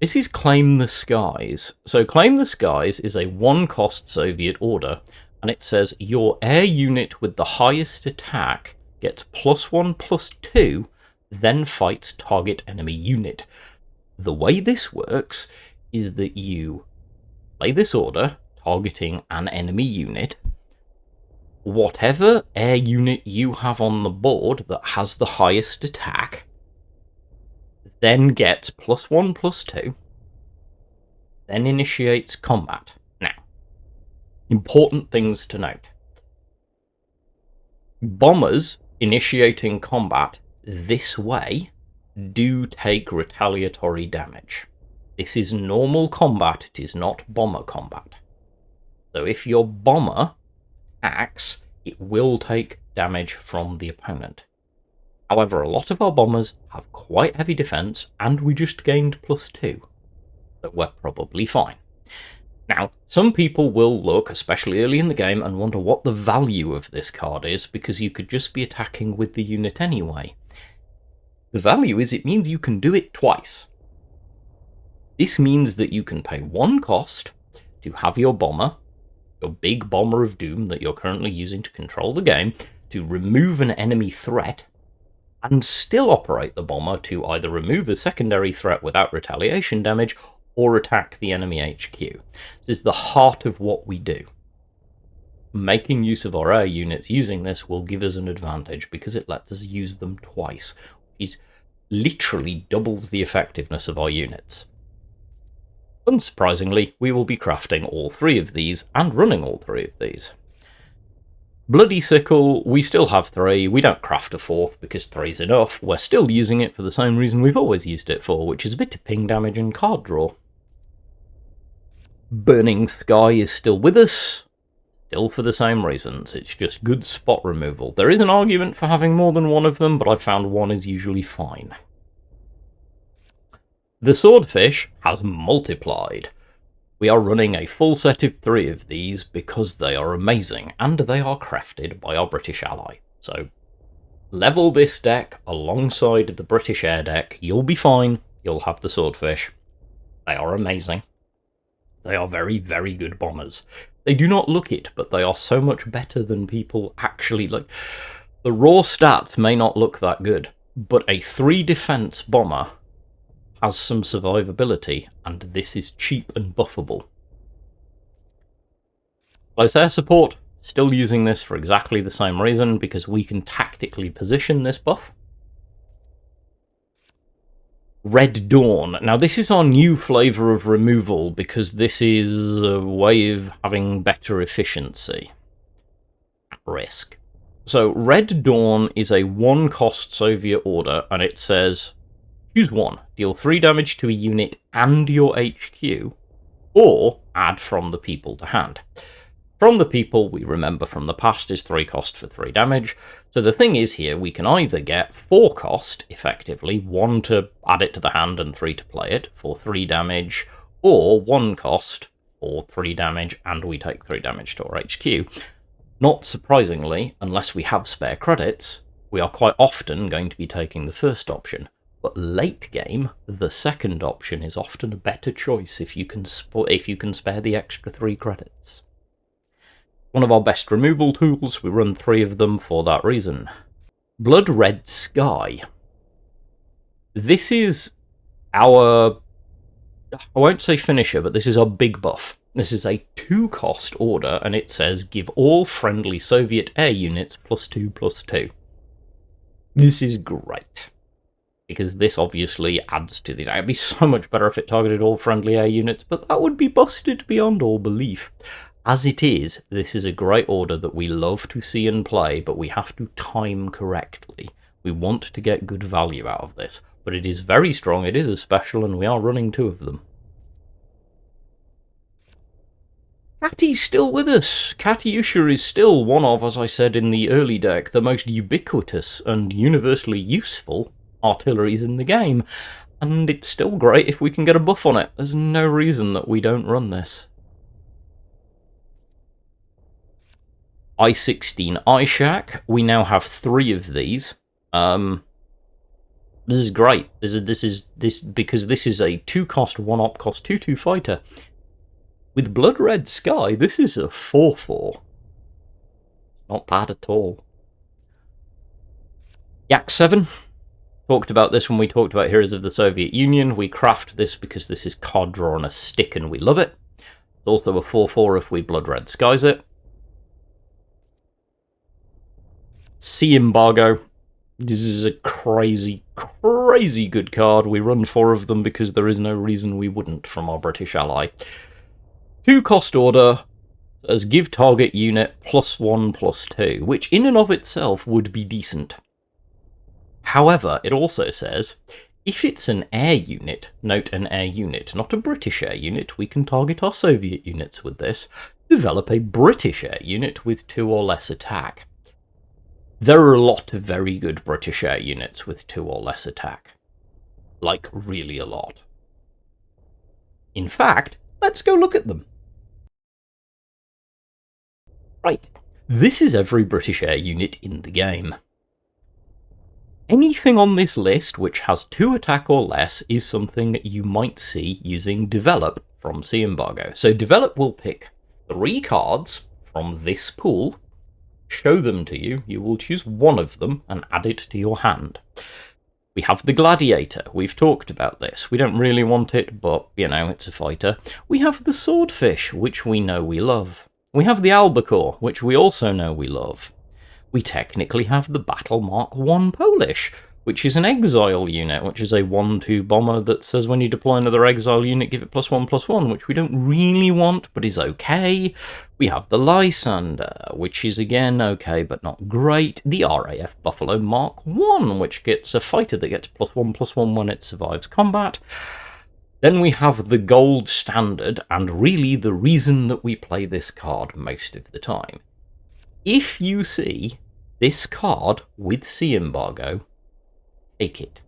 [SPEAKER 1] This is Claim the Skies. So Claim the Skies is a 1-cost Soviet order, and it says your air unit with the highest attack gets +1/+2, then fights target enemy unit. The way this works is that you play this order, targeting an enemy unit. Whatever air unit you have on the board that has the highest attack then gets +1/+2, then initiates combat. Now, important things to note. Bombers initiating combat this way do take retaliatory damage. This is normal combat, it is not bomber combat. So if your bomber attacks, it will take damage from the opponent. However, a lot of our bombers have quite heavy defense, and we just gained +2. So we're probably fine. Now, some people will look, especially early in the game, and wonder what the value of this card is, because you could just be attacking with the unit anyway. The value is it means you can do it twice. This means that you can pay 1 cost to have your bomber, your big bomber of doom that you're currently using to control the game, to remove an enemy threat, and still operate the bomber to either remove a secondary threat without retaliation damage, or attack the enemy HQ. This is the heart of what we do. Making use of our air units using this will give us an advantage, because it lets us use them twice, which literally doubles the effectiveness of our units. Unsurprisingly, we will be crafting all 3 of these, and running all 3 of these. Bloody Sickle, we still have 3, we don't craft a 4th because 3's enough, we're still using it for the same reason we've always used it for, which is a bit of ping damage and card draw. Burning Sky is still with us, still for the same reasons, it's just good spot removal. There is an argument for having more than one of them, but I've found one is usually fine. The Swordfish has multiplied. We are running a full set of 3 of these because they are amazing, and they are crafted by our British ally. So, level this deck alongside the British Air deck, you'll be fine, you'll have the Swordfish. They are amazing. They are very, very good bombers. They do not look it, but they are so much better than people actually like. The raw stats may not look that good, but a 3 defense bomber has some survivability, and this is cheap and buffable. Close air support, still using this for exactly the same reason, because we can tactically position this buff. Red Dawn. Now this is our new flavour of removal, because this is a way of having better efficiency at risk. So Red Dawn is a 1-cost Soviet order, and it says, choose 1, deal 3 damage to a unit and your HQ, or add from the people to hand. From the people, we remember from the past, is 3 cost for 3 damage, so the thing is here, we can either get 4 cost, effectively, 1 to add it to the hand and 3 to play it, for 3 damage, or 1 cost for 3 damage, and we take 3 damage to our HQ. Not surprisingly, unless we have spare credits, we are quite often going to be taking the first option. But late game, the second option is often a better choice if you can spare the extra 3 credits. One of our best removal tools, we run 3 of them for that reason. Blood Red Sky. This is our, I won't say finisher, but this is our big buff. This is a 2-cost order, and it says give all friendly Soviet air units +2/+2. This is great, because this obviously adds to the... It'd be so much better if it targeted all friendly air units, but that would be busted beyond all belief. As it is, this is a great order that we love to see and play, but we have to time correctly. We want to get good value out of this, but it is very strong, it is a special, and we are running 2 of them. Kati's still with us. Katyusha is still one of, as I said in the early deck, the most ubiquitous and universally useful artilleries in the game, and it's still great if we can get a buff on it. There's no reason that we don't run this. I-16 Ishak. We now have 3 of these. This is great. Because this is a 2-cost, 1-op cost 2/2 fighter. With Blood Red Sky, this is a 4/4. Not bad at all. Yak 7. Talked about this when we talked about Heroes of the Soviet Union. We craft this because this is card draw on a stick and we love it. It's also a 4/4 if we Blood Red Skies it. Sea Embargo. This is a crazy, crazy good card. We run 4 of them because there is no reason we wouldn't from our British ally. 2-cost order as give target unit +1/+2, which in and of itself would be decent. However, it also says, if it's an air unit, note an air unit, not a British air unit, we can target our Soviet units with this, develop a British air unit with 2 or less attack. There are a lot of very good British air units with 2 or less attack. Like, really a lot. In fact, let's go look at them. Right, this is every British air unit in the game. Anything on this list which has 2 attack or less is something you might see using Develop from Sea Embargo. So Develop will pick 3 cards from this pool, show them to you, you will choose one of them and add it to your hand. We have the Gladiator, we've talked about this, we don't really want it, but, you know, it's a fighter. We have the Swordfish, which we know we love. We have the Albacore, which we also know we love. We technically have the Battle Mark 1 Polish, which is an exile unit, which is a 1/2 bomber that says when you deploy another exile unit, give it +1/+1, which we don't really want, but is okay. We have the Lysander, which is again okay, but not great. The RAF Buffalo Mark 1, which gets a fighter that gets +1/+1 when it survives combat. Then we have the gold standard, and really the reason that we play this card most of the time. If you see this card with Sea Embargo, take it.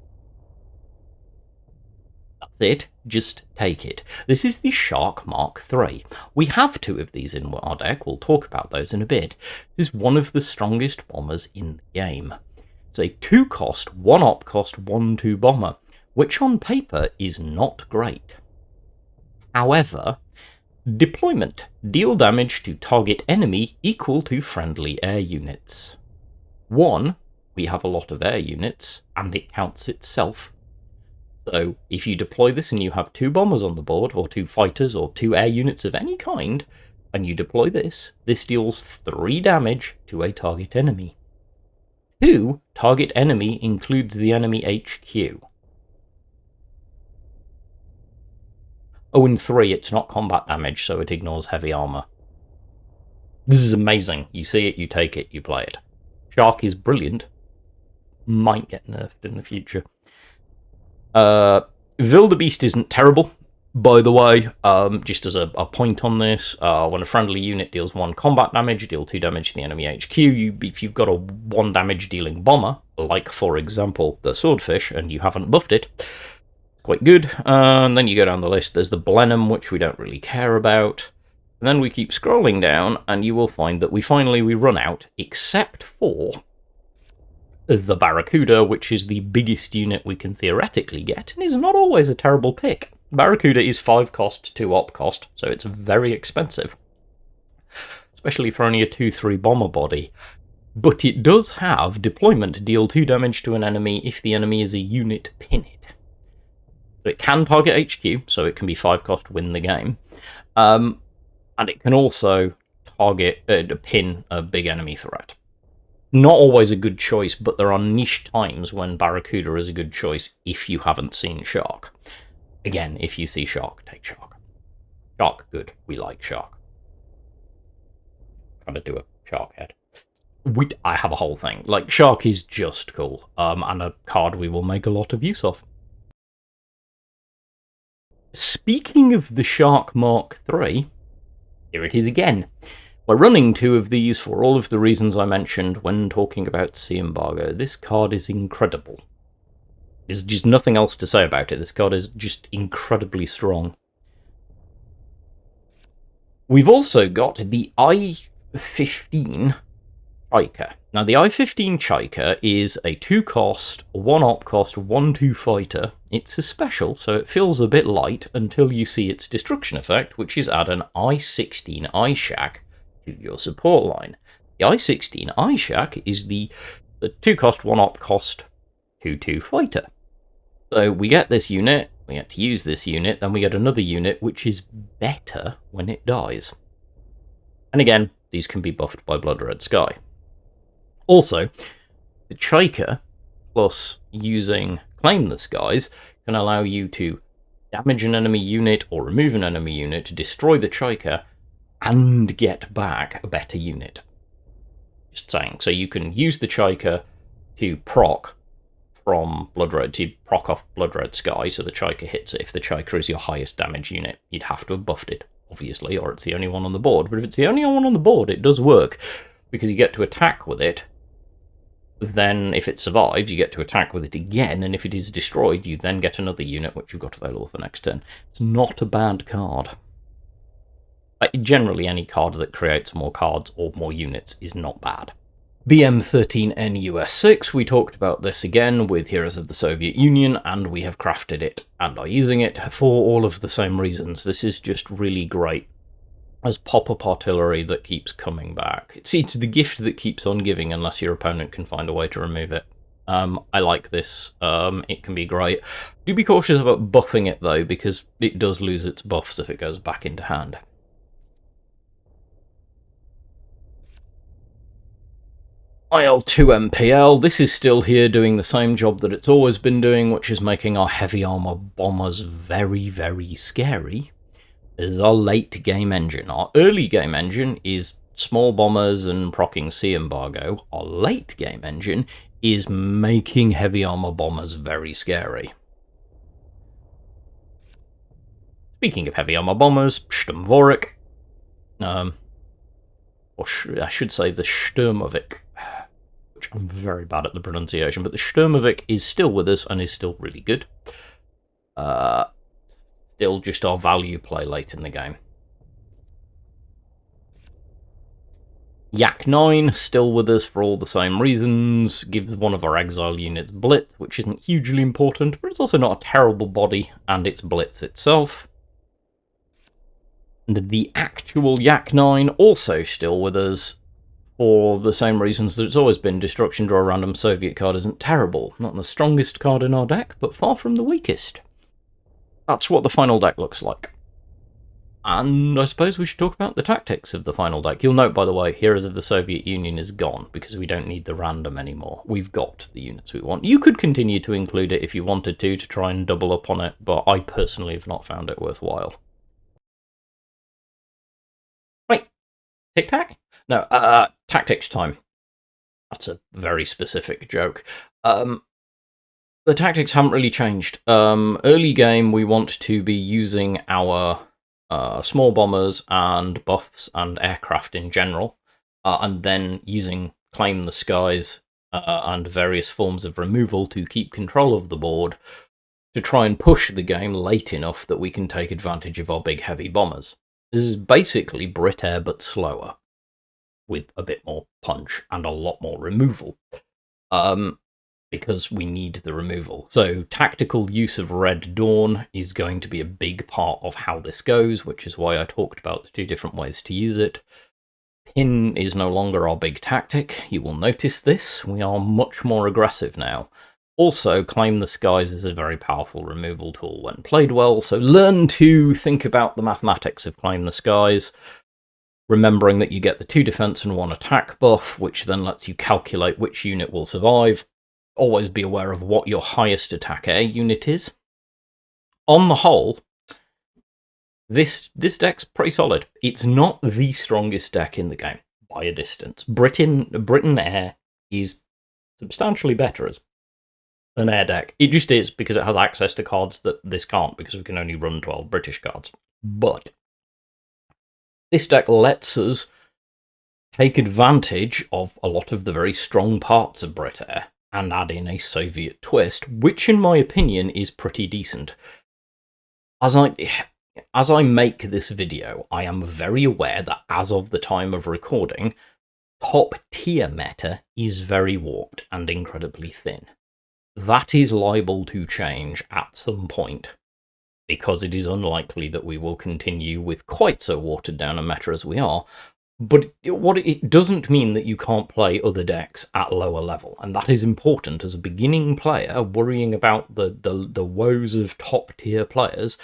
[SPEAKER 1] That's it, just take it. This is the Shark Mark III. We have 2 of these in our deck, we'll talk about those in a bit. This is one of the strongest bombers in the game. It's a 2-cost, 1-op cost 1/2 bomber, which on paper is not great. However, deployment. Deal damage to target enemy equal to friendly air units. 1, we have a lot of air units, and it counts itself. So if you deploy this and you have 2 bombers on the board, or 2 fighters, or 2 air units of any kind, and you deploy this deals 3 damage to a target enemy. 2, target enemy includes the enemy HQ. Oh, and 3, it's not combat damage, so it ignores heavy armor. This is amazing. You see it, you take it, you play it. Shark is brilliant. Might get nerfed in the future. Wildebeest isn't terrible, by the way. Just as a point on this, when a friendly unit deals 1 combat damage, deal 2 damage to the enemy HQ. If you've got a 1 damage dealing bomber, like for example the Swordfish, and you haven't buffed it, quite good. And then you go down the list, there's the Blenheim, which we don't really care about. And then we keep scrolling down, and you will find that we run out, except for the Barracuda, which is the biggest unit we can theoretically get, and is not always a terrible pick. Barracuda is 5 cost, 2 op cost, so it's very expensive. Especially for only a 2/3 bomber body. But it does have deployment, deal 2 damage to an enemy if the enemy is a unit, pin it. So it can target HQ, so it can be 5 cost, win the game. And it can also target, pin a big enemy threat. Not always a good choice, but there are niche times when Barracuda is a good choice if you haven't seen Shark. Again, if you see Shark, take Shark. Shark, good. We like Shark. kind of do a shark head. I have a whole thing. Like, shark is just cool, and a card we will make a lot of use of. Speaking of the Shark Mark III, here it is again. We're running 2 of these for all of the reasons I mentioned when talking about Sea Embargo. This card is incredible. There's just nothing else to say about it. This card is just incredibly strong. We've also got the I-15 Chiker. Now, the I-15 Chiker is a 2-cost, 1-op cost, 1/2 fighter. It's a special, so it feels a bit light until you see its destruction effect, which is add an I-16 Ishak to your support line. The I-16 Ishak is the 2-cost, 1-op cost, 2/2 fighter. So we get this unit, we get to use this unit, then we get another unit which is better when it dies. And again, these can be buffed by Blood Red Sky. Also, the Chiker, plus using Claim the Skies, can allow you to damage an enemy unit or remove an enemy unit, destroy the Chiker, and get back a better unit. Just saying. So you can use the Chiker to proc from Blood Red, to proc off Blood Red Sky, so the Chiker hits it. If the Chiker is your highest damage unit, you'd have to have buffed it, obviously, or it's the only one on the board. But if it's the only one on the board, it does work, because you get to attack with it. Then, if it survives, you get to attack with it again, and if it is destroyed, you then get another unit, which you've got available for next turn. It's not a bad card. Generally, any card that creates more cards or more units is not bad. BM13N US6, we talked about this again with Heroes of the Soviet Union, and we have crafted it and are using it for all of the same reasons. This is just really great as pop-up artillery that keeps coming back. It's the gift that keeps on giving unless your opponent can find a way to remove it. I like this. It can be great. Do be cautious about buffing it, though, because it does lose its buffs if it goes back into hand. IL-2MPL, this is still here doing the same job that it's always been doing, which is making our heavy armor bombers very, very scary. This is our late game engine. Our early game engine is small bombers and proccing Sea Embargo. Our late game engine is making heavy armor bombers very scary. Speaking of heavy armor bombers, Sturmvorek, or I should say the Sturmovik, which I'm very bad at the pronunciation, but the Sturmovik is still with us and is still really good. Still just our value play late in the game. Yak 9, still with us for all the same reasons, gives one of our exile units Blitz, which isn't hugely important, but it's also not a terrible body, and it's Blitz itself. And the actual Yak 9, also still with us, for the same reasons that it's always been. Destruction Draw Random Soviet card isn't terrible. Not the strongest card in our deck, but far from the weakest. That's what the final deck looks like. And I suppose we should talk about the tactics of the final deck. You'll note, by the way, Heroes of the Soviet Union is gone, because we don't need the random anymore. We've got the units we want. You could continue to include it if you wanted to try and double up on it, but I personally have not found it worthwhile. Right. Tic-tac? No, tactics time. That's a very specific joke. The tactics haven't really changed. Early game, we want to be using our small bombers and buffs and aircraft in general, and then using Claim the Skies and various forms of removal to keep control of the board to try and push the game late enough that we can take advantage of our big heavy bombers. This is basically Brit Air but slower, with a bit more punch and a lot more removal. Because we need the removal. So tactical use of Red Dawn is going to be a big part of how this goes, which is why I talked about the 2 different ways to use it. Pin is no longer our big tactic. You will notice this. We are much more aggressive now. Also, Claim the Skies is a very powerful removal tool when played well, so learn to think about the mathematics of Claim the Skies, remembering that you get the 2 defense and 1 attack buff, which then lets you calculate which unit will survive. Always be aware of what your highest attack air unit is. On the whole, this deck's pretty solid. It's not the strongest deck in the game, by a distance. Britain Air is substantially better as an air deck. It just is, because it has access to cards that this can't, because we can only run 12 British cards. But this deck lets us take advantage of a lot of the very strong parts of Brit Air and add in a Soviet twist, which in my opinion is pretty decent. As I make this video, I am very aware that as of the time of recording, top tier meta is very warped and incredibly thin. That is liable to change at some point, because it is unlikely that we will continue with quite so watered down a meta as we are. But it doesn't mean that you can't play other decks at lower level, and that is important as a beginning player. Worrying about the woes of top tier players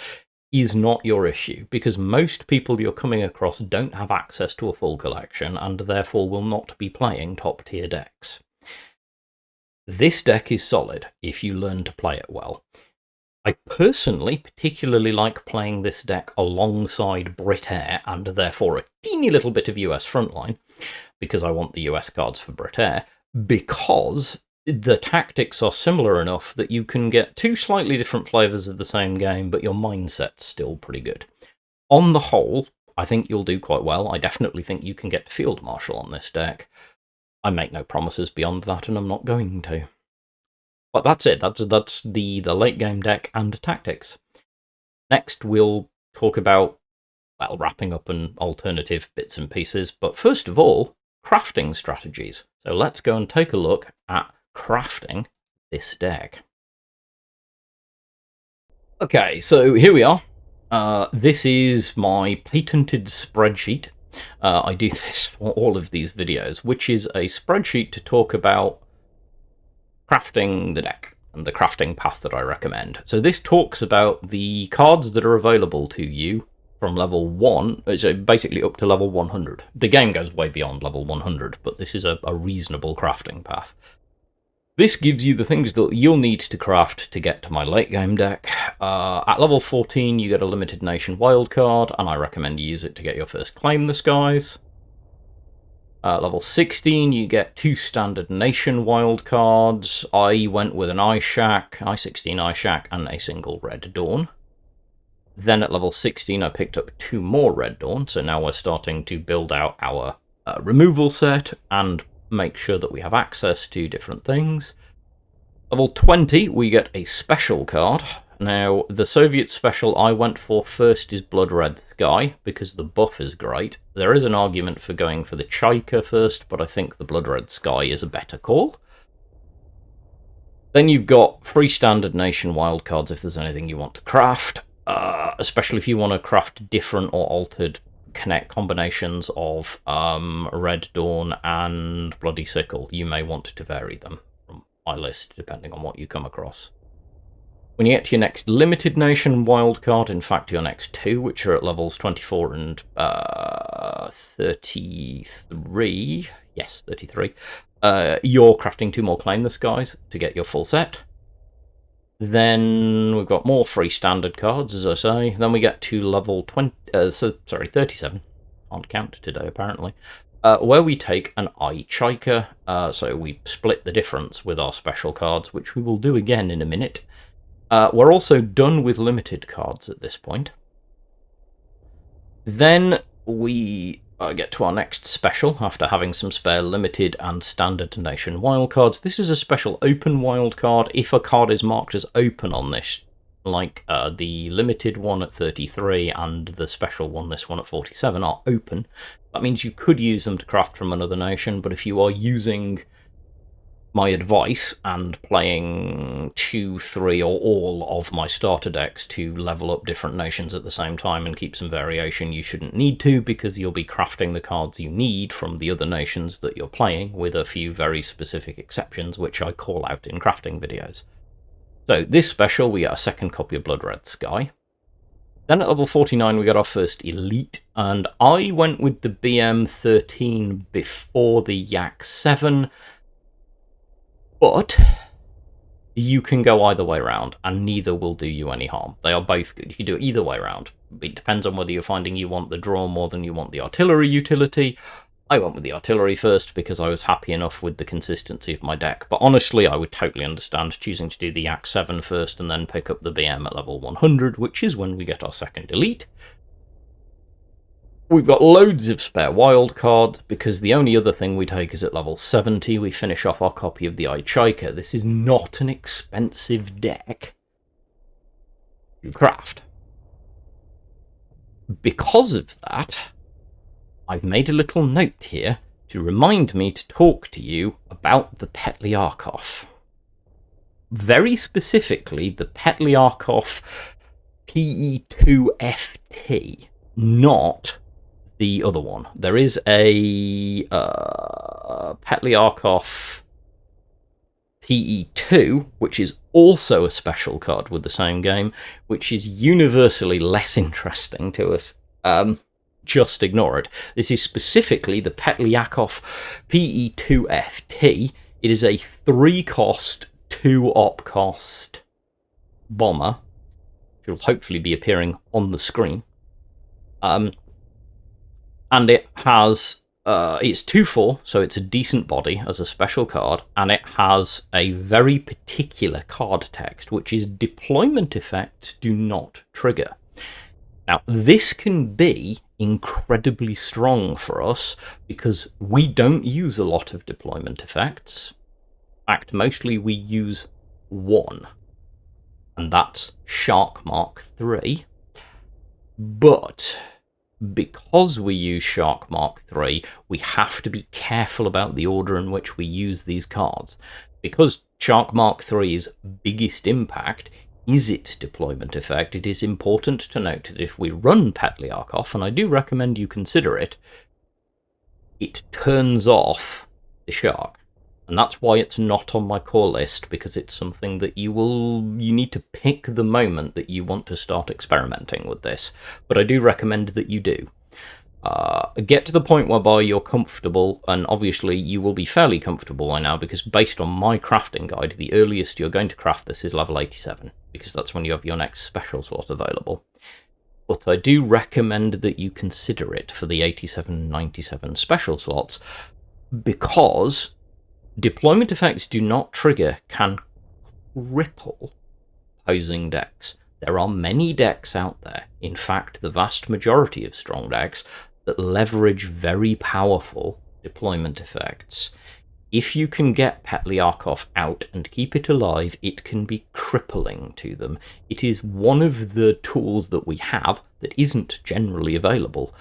[SPEAKER 1] is not your issue, because most people you're coming across don't have access to a full collection and therefore will not be playing top tier decks. This deck is solid if you learn to play it well. I personally particularly like playing this deck alongside Brit Air and therefore a teeny little bit of US Frontline, because I want the US cards for Brit Air, because the tactics are similar enough that you can get two slightly different flavours of the same game, but your mindset's still pretty good. On the whole, I think you'll do quite well. I definitely think you can get Field Marshal on this deck. I make no promises beyond that, and I'm not going to. But that's it. That's the late game deck and tactics. Next, we'll talk about, well, wrapping up and alternative bits and pieces. But first of all, crafting strategies. So let's go and take a look at crafting this deck. Okay, so here we are. This is my patented spreadsheet. I do this for all of these videos, which is a spreadsheet to talk about crafting the deck and the crafting path that I recommend. So this talks about the cards that are available to you from level 1, so basically up to level 100. The game goes way beyond level 100, but this is a reasonable crafting path. This gives you the things that you'll need to craft to get to my late game deck. At level 14 you get a limited nation wildcard, and I recommend you use it to get your first Claim the Skies. Level 16 you get 2 standard nation wildcards. I went with an I-16 Ishak and a single Red Dawn. Then at level 16 I picked up 2 more Red Dawn, so now we're starting to build out our removal set and make sure that we have access to different things. Level 20 we get a special card. Now, the Soviet special I went for first is Blood Red Sky, because the buff is great. There is an argument for going for the Chaika first, but I think the Blood Red Sky is a better call. Then you've got 3 standard nation wildcards if there's anything you want to craft, especially if you want to craft different or altered connect combinations of Red Dawn and Bloody Sickle. You may want to vary them from my list, depending on what you come across. When you get to your next limited nation wildcard, in fact your next 2, which are at levels 24 and 33, yes, 33, you're crafting 2 more Claim the Skies to get your full set. Then we've got more free standard cards, as I say. Then we get to level 37, can't count today apparently, where we take an I-Chaika, so we split the difference with our special cards, which we will do again in a minute. We're also done with limited cards at this point. Then we get to our next special, after having some spare limited and standard nation wildcards. This is a special open wildcard. If a card is marked as open on this, like the limited one at 33 and the special one, this one at 47, are open, that means you could use them to craft from another nation, but if you are using my advice and playing 2, 3, or all of my starter decks to level up different nations at the same time and keep some variation, you shouldn't need to, because you'll be crafting the cards you need from the other nations that you're playing, with a few very specific exceptions which I call out in crafting videos. So this special, we get a second copy of Blood Red Sky. Then at level 49 we got our first Elite, and I went with the BM13 before the Yak 7, but you can go either way around, and neither will do you any harm. They are both good. You can do it either way around. It depends on whether you're finding you want the draw more than you want the artillery utility, I went with the artillery first because I was happy enough with the consistency of my deck, but honestly I would totally understand choosing to do the Yak 7 first and then pick up the BM at level 100, which is when we get our second elite. We've got loads of spare wild cards, because the only other thing we take is at level 70, we finish off our copy of the Ichika. This is not an expensive deck to craft. Because of that, I've made a little note here to remind me to talk to you about the Petliarkov. Very specifically, the Petliarkov PE2FT, not the other one. There is a Petliarkov PE2, which is also a special card with the same game, which is universally less interesting to us. Just ignore it. This is specifically the Petliarkov PE2FT. It is a 3-cost, 2-op cost bomber, which will hopefully be appearing on the screen. And it has, it's 2/4, so it's a decent body as a special card, and it has a very particular card text, which is deployment effects do not trigger. Now, this can be incredibly strong for us because we don't use a lot of deployment effects. In fact, mostly we use one, and that's Shark Mark III. But because we use Shark Mark III, we have to be careful about the order in which we use these cards. Because Shark Mark III's biggest impact is its deployment effect, it is important to note that if we run Petliarkov, and I do recommend you consider it, it turns off the shark. And that's why it's not on my core list, because it's something that you need to pick the moment that you want to start experimenting with this. But I do recommend that you do. Get to the point whereby you're comfortable, and obviously you will be fairly comfortable by now, because based on my crafting guide, the earliest you're going to craft this is level 87, because that's when you have your next special slot available. But I do recommend that you consider it for the 87 and 97 special slots, because deployment effects do not trigger can cripple opposing decks. There are many decks out there, in fact the vast majority of strong decks, that leverage very powerful deployment effects. If you can get Petliarkov out and keep it alive, it can be crippling to them. It is one of the tools that we have that isn't generally available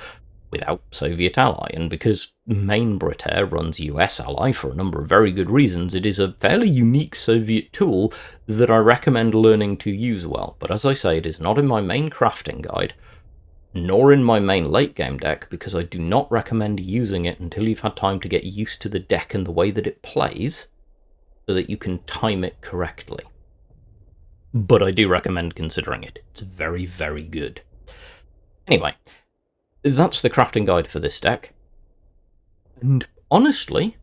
[SPEAKER 1] without Soviet ally, and because main Britair runs US ally for a number of very good reasons, it is a fairly unique Soviet tool that I recommend learning to use well. But as I say, it is not in my main crafting guide, nor in my main late game deck, because I do not recommend using it until you've had time to get used to the deck and the way that it plays, so that you can time it correctly. But I do recommend considering it. It's very, very good. Anyway, that's the crafting guide for this deck, and honestly,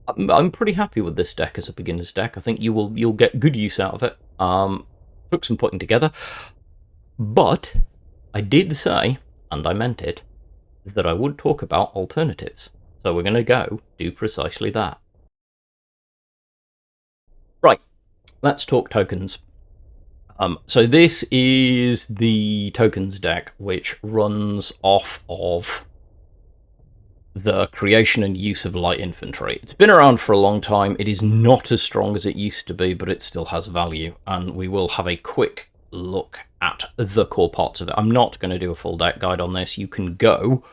[SPEAKER 1] I'm pretty happy with this deck as a beginner's deck. I think you'll get good use out of it. Took some putting together, but I did say, and I meant it, that I would talk about alternatives. So we're going to go do precisely that. Right, let's talk tokens. So this is the tokens deck, which runs off of the creation and use of light infantry. It's been around for a long time. It is not as strong as it used to be, but it still has value, and we will have a quick look at the core parts of it. I'm not going to do a full deck guide on this. You can go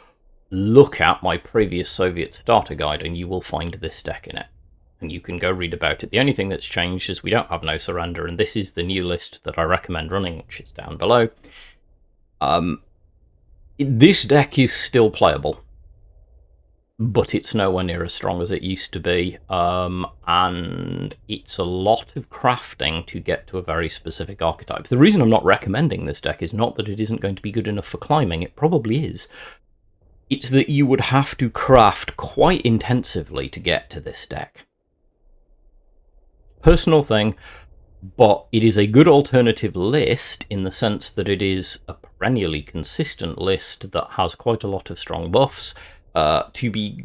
[SPEAKER 1] look at my previous Soviet starter guide, and you will find this deck in it. And you can go read about it. The only thing that's changed is we don't have No Surrender, and this is the new list that I recommend running, which is down below. This deck is still playable, but it's nowhere near as strong as it used to be, and it's a lot of crafting to get to a very specific archetype. The reason I'm not recommending this deck is not that it isn't going to be good enough for climbing, it probably is. It's that you would have to craft quite intensively to get to this deck. Personal thing, but it is a good alternative list in the sense that it is a perennially consistent list that has quite a lot of strong buffs. to be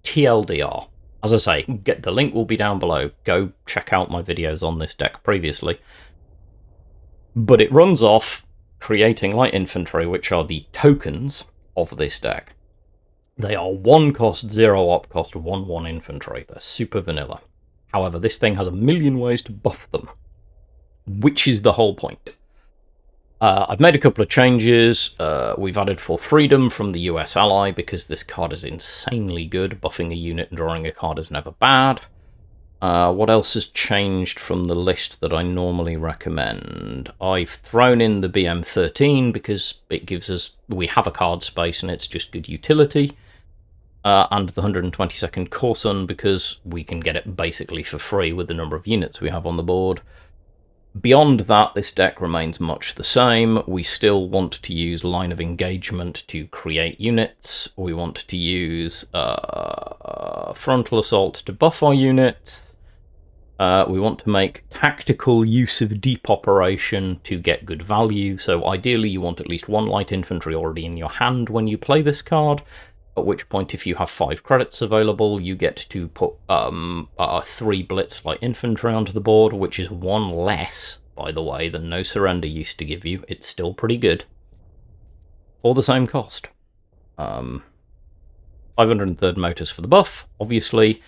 [SPEAKER 1] TLDR. As I say, the link will be down below. Go check out my videos on this deck previously. But it runs off creating light infantry, which are the tokens of this deck. They are 1 cost, 0 op cost, 1/1 infantry. They're super vanilla. However, this thing has a million ways to buff them, which is the whole point. I've made a couple of changes. We've added for freedom from the US ally, because this card is insanely good. Buffing a unit and drawing a card is never bad. What else has changed from the list that I normally recommend? I've thrown in the BM13 because it gives us... we have a card space and it's just good utility. And the 122nd Corson because we can get it basically for free with the number of units we have on the board. Beyond that, this deck remains much the same. We still want to use line of engagement to create units. We want to use frontal assault to buff our units. We want to make tactical use of deep operation to get good value. So ideally you want at least 1 light infantry already in your hand when you play this card. At which point, if you have 5 credits available, you get to put 3 Blitz light infantry onto the board, which is 1 less, by the way, than No Surrender used to give you. It's still pretty good. For the same cost. 503rd Motors for the buff, obviously.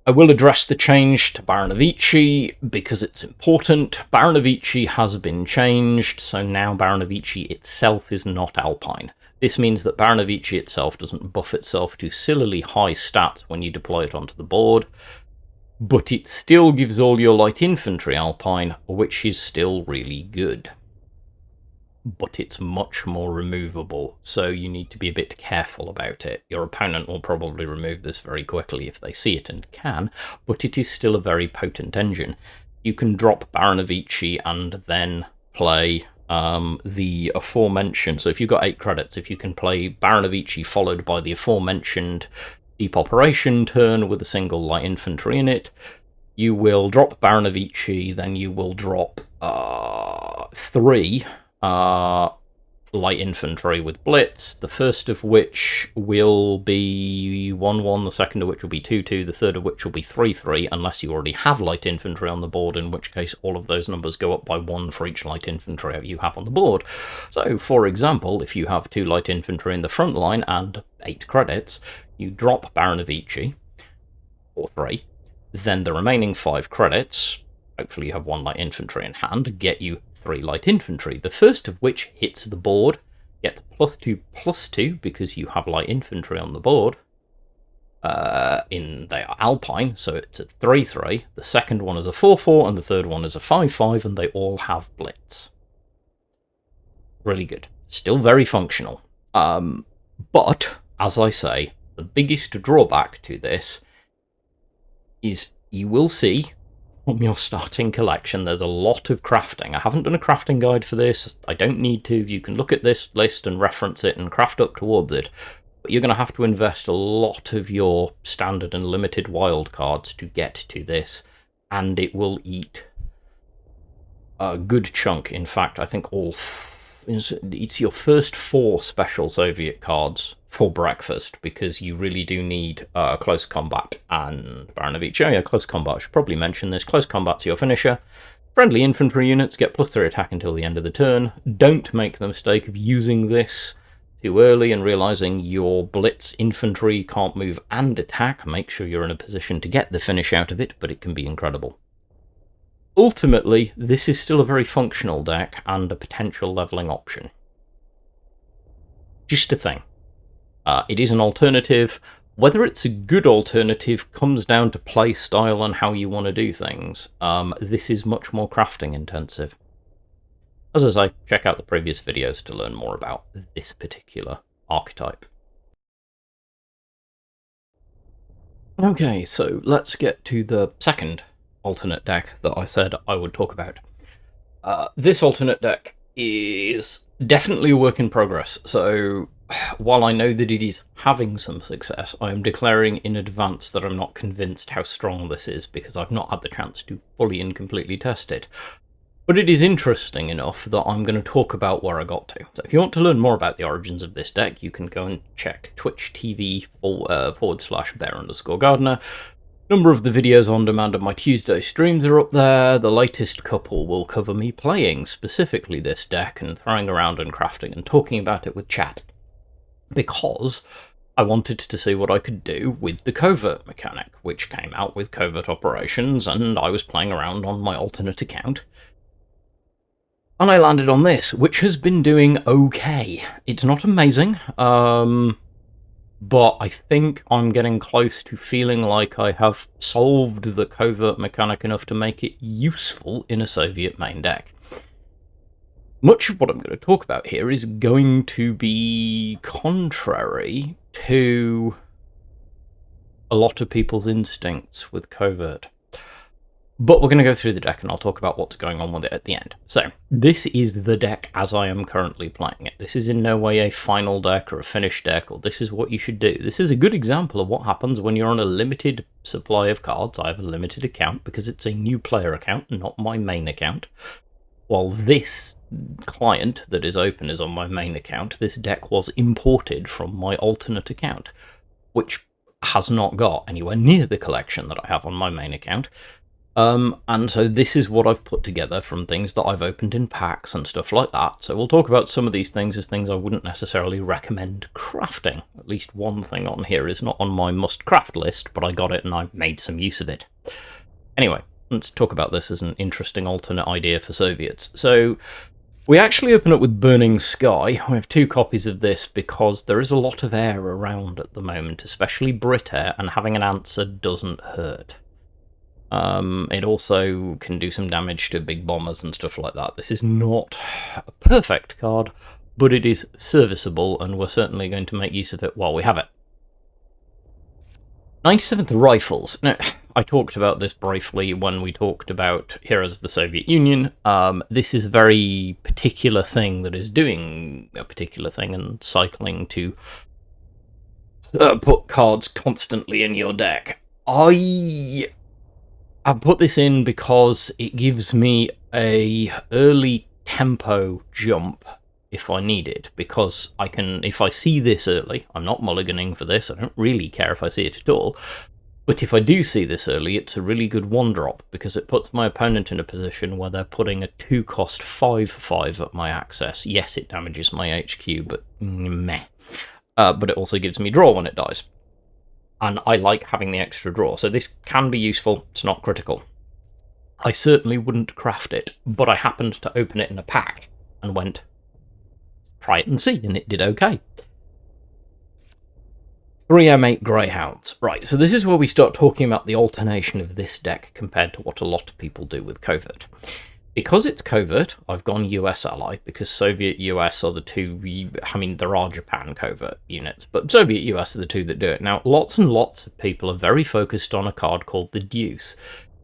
[SPEAKER 1] I will address the change to Baronovici because it's important. Baronovici has been changed, so now Baronovici itself is not Alpine. This means that Baronovici itself doesn't buff itself to sillily high stats when you deploy it onto the board, but it still gives all your light infantry Alpine, which is still really good. But it's much more removable, so you need to be a bit careful about it. Your opponent will probably remove this very quickly if they see it and can, but it is still a very potent engine. You can drop Baronovici and then play the aforementioned, so if you've got 8 credits, if you can play Baronovici followed by the aforementioned deep operation turn with a single light infantry in it, you will drop Baronovici, then you will drop 3 light infantry with Blitz, the first of which will be 1/1, the second of which will be 2/2, the third of which will be 3/3, unless you already have light infantry on the board, in which case all of those numbers go up by 1 for each light infantry you have on the board. So, for example, if you have 2 light infantry in the front line and 8 credits, you drop Baronovici, or 3, then the remaining 5 credits, hopefully you have 1 light infantry in hand, get you 3 light infantry, the first of which hits the board, gets +2/+2 because you have light infantry on the board. They are Alpine, so it's a 3/3. The second one is a 4/4, and the third one is a 5/5, and they all have Blitz. Really good. Still very functional. But, as I say, the biggest drawback to this is you will see from your starting collection there's a lot of crafting. I haven't done a crafting guide for this. I don't need to. You can look at this list and reference it and craft up towards it. But you're going to have to invest a lot of your standard and limited wild cards to get to this. And it will eat a good chunk. In fact, I think it's your first 4 special Soviet cards for breakfast, because you really do need close combat and Baronovici. Oh yeah, close combat. I should probably mention this. Close combat's your finisher. Friendly infantry units get +3 attack until the end of the turn. Don't make the mistake of using this too early and realizing your Blitz infantry can't move and attack. Make sure you're in a position to get the finish out of it, but it can be incredible. Ultimately, this is still a very functional deck and a potential leveling option. Just a thing. It is an alternative. Whether it's a good alternative comes down to play style and how you want to do things. This is much more crafting intensive. As I say, check out the previous videos to learn more about this particular archetype. Okay, so let's get to the second alternate deck that I said I would talk about. This alternate deck is definitely a work in progress, so while I know that it is having some success, I am declaring in advance that I'm not convinced how strong this is, because I've not had the chance to fully and completely test it. But it is interesting enough that I'm going to talk about where I got to. So if you want to learn more about the origins of this deck, you can go and check Twitch TV /bear_gardener. Number of the videos on demand of my Tuesday streams are up there. The latest couple will cover me playing specifically this deck and throwing around and crafting and talking about it with chat. Because I wanted to see what I could do with the covert mechanic, which came out with covert operations, and I was playing around on my alternate account. And I landed on this, which has been doing okay. It's not amazing, but I think I'm getting close to feeling like I have solved the covert mechanic enough to make it useful in a Soviet main deck. Much of what I'm going to talk about here is going to be contrary to a lot of people's instincts with covert. But we're going to go through the deck and I'll talk about what's going on with it at the end. So, this is the deck as I am currently playing it. This is in no way a final deck or a finished deck, or this is what you should do. This is a good example of what happens when you're on a limited supply of cards. I have a limited account because it's a new player account, not my main account. While this client that is open is on my main account, this deck was imported from my alternate account, which has not got anywhere near the collection that I have on my main account. And so this is what I've put together from things that I've opened in packs and stuff like that. So we'll talk about some of these things as things I wouldn't necessarily recommend crafting. At least one thing on here is not on my must-craft list, but I got it and I made some use of it. Anyway, let's talk about this as an interesting alternate idea for Soviets. So we actually open up with Burning Sky. We have 2 copies of this because there is a lot of air around at the moment, especially Brit air, and having an answer doesn't hurt. It also can do some damage to big bombers and stuff like that. This is not a perfect card, but it is serviceable, and we're certainly going to make use of it while we have it. 97th Rifles. Now, I talked about this briefly when we talked about Heroes of the Soviet Union. This is a very particular thing that is doing a particular thing and cycling to put cards constantly in your deck. I put this in because it gives me a early tempo jump if I need it, because I can, if I see this early, I'm not mulliganing for this, I don't really care if I see it at all, but if I do see this early, it's a really good 1-drop, because it puts my opponent in a position where they're putting a 2-cost 5/5 at my access. Yes, it damages my HQ, but meh. But it also gives me draw when it dies. And I like having the extra draw, so this can be useful, it's not critical. I certainly wouldn't craft it, but I happened to open it in a pack, and went, try it and see, and it did okay. 3 M8 Greyhounds. Right, so this is where we start talking about the alternation of this deck compared to what a lot of people do with Covert. Because it's Covert, I've gone US ally, because Soviet US are the two, I mean, there are Japan Covert units, but Soviet US are the two that do it. Now, lots and lots of people are very focused on a card called the Deuce,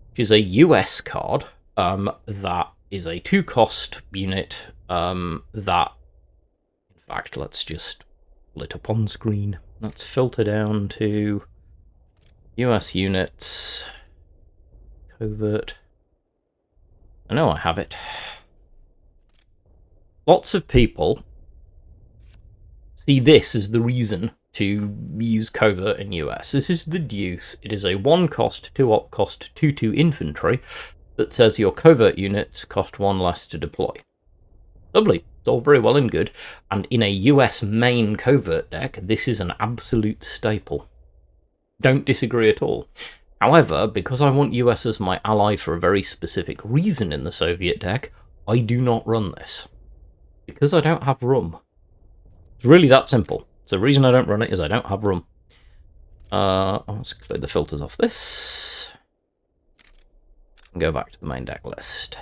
[SPEAKER 1] which is a US card that is a 2-cost unit that, in fact, let's just pull it up on screen. Let's filter down to US units, Covert. I know I have it. Lots of people see this as the reason to use Covert in US. This is the Deuce. It is a 1-cost, 2-op cost, 2/2 infantry that says your Covert units cost 1 less to deploy. Lovely. It's all very well and good. And in a US main Covert deck, this is an absolute staple. Don't disagree at all. However, because I want US as my ally for a very specific reason in the Soviet deck, I do not run this. Because I don't have room. It's really that simple. So the reason I don't run it is I don't have room. Let's clear the filters off this. And go back to the main deck list.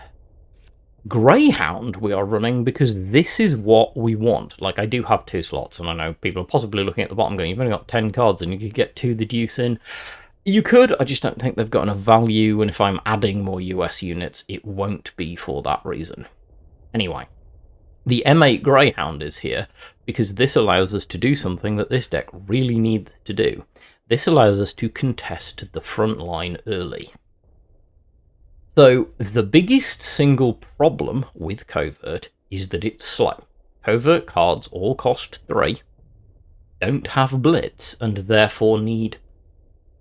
[SPEAKER 1] Greyhound we are running because this is what we want. Like, I do have 2 slots, and I know people are possibly looking at the bottom going, you've only got 10 cards and you could get 2 the Deuce in. You could, I just don't think they've got enough value, and if I'm adding more US units, it won't be for that reason. Anyway, the M8 Greyhound is here because this allows us to do something that this deck really needs to do. This allows us to contest the front line early. So the biggest single problem with Covert is that it's slow. Covert cards all cost 3, don't have Blitz, and therefore need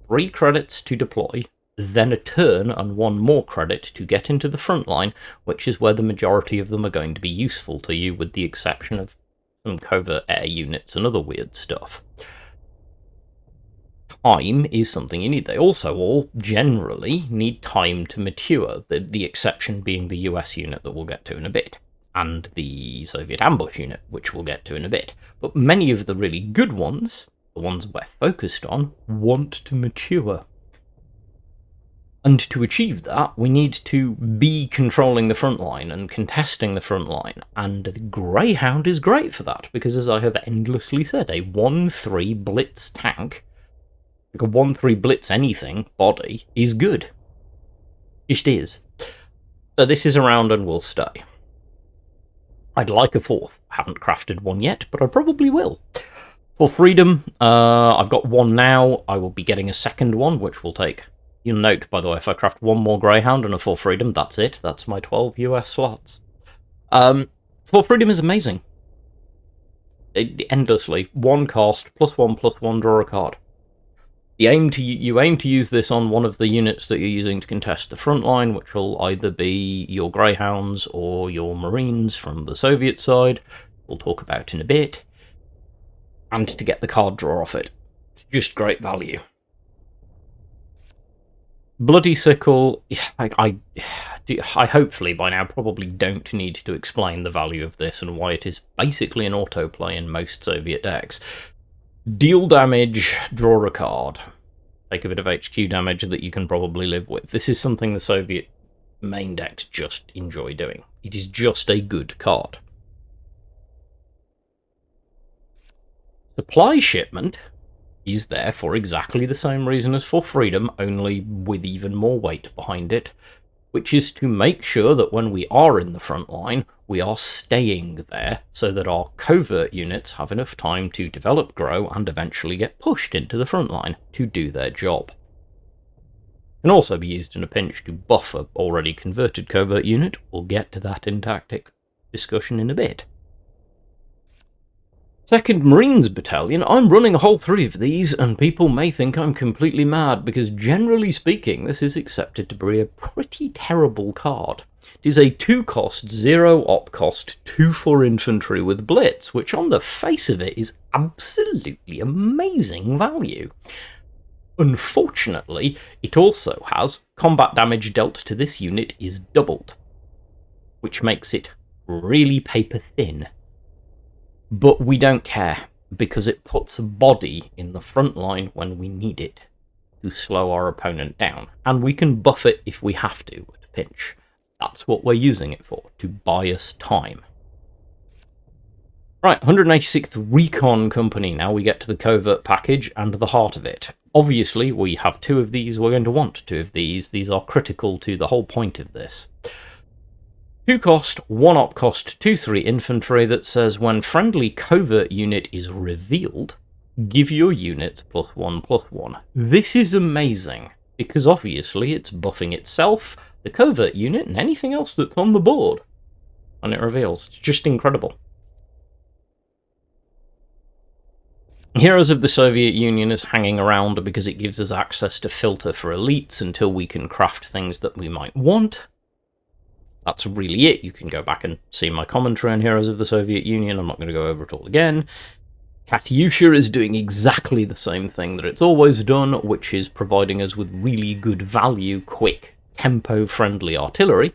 [SPEAKER 1] 3 credits to deploy, then a turn and 1 more credit to get into the front line, which is where the majority of them are going to be useful to you, with the exception of some covert air units and other weird stuff. Time is something you need. They also all generally need time to mature, the exception being the US unit that we'll get to in a bit, and the Soviet ambush unit, which we'll get to in a bit. But many of the really good ones, the ones we're focused on, want to mature. And to achieve that, we need to be controlling the front line and contesting the front line, and the Greyhound is great for that, because as I have endlessly said, a 1-3 Blitz tank, like a 1-3 Blitz anything body, is good. Just is. So this is around and will stay. I'd like a 4th. Haven't crafted one yet, but I probably will. For Freedom, I've got 1 now. I will be getting a 2nd one, which will take... You'll note, by the way, if I craft 1 more Greyhound and a 4 Freedom, that's it. That's my 12 US slots. 4 Freedom is amazing. Endlessly. 1 cost, +1/+1, draw a card. You aim to use this on one of the units that you're using to contest the front line, which will either be your Greyhounds or your Marines from the Soviet side, we'll talk about in a bit, and to get the card draw off it. It's just great value. Bloody Sickle, I hopefully by now probably don't need to explain the value of this and why it is basically an autoplay in most Soviet decks. Deal damage, draw a card. Take a bit of HQ damage that you can probably live with. This is something the Soviet main decks just enjoy doing. It is just a good card. Supply shipment is there for exactly the same reason as for Freedom, only with even more weight behind it, which is to make sure that when we are in the front line, we are staying there so that our covert units have enough time to develop, grow, and eventually get pushed into the front line to do their job. It can also be used in a pinch to buff an already converted covert unit. We'll get to that in tactic discussion in a bit. 2nd Marines Battalion, I'm running a whole 3 of these, and people may think I'm completely mad, because generally speaking, this is accepted to be a pretty terrible card. It is a 2-cost, 0-op cost, 2 for infantry with Blitz, which on the face of it is absolutely amazing value. Unfortunately, it also has combat damage dealt to this unit is doubled, which makes it really paper thin. But we don't care, because it puts a body in the front line when we need it to slow our opponent down, and we can buff it if we have to at a pinch. That's what we're using it for, to buy us time. Right, 186th Recon Company, now we get to the covert package and the heart of it. Obviously, we have 2 of these, we're going to want 2 of these. These are critical to the whole point of this. 2 cost, 1 op cost, 2-3 infantry that says when friendly covert unit is revealed, give your units +1/+1. This is amazing, because obviously it's buffing itself, the covert unit, and anything else that's on the board when it reveals. It's just incredible. Heroes of the Soviet Union is hanging around because it gives us access to filter for elites until we can craft things that we might want. That's really it. You can go back and see my commentary on Heroes of the Soviet Union. I'm not going to go over it all again. Katyusha is doing exactly the same thing that it's always done, which is providing us with really good value, quick, tempo-friendly artillery.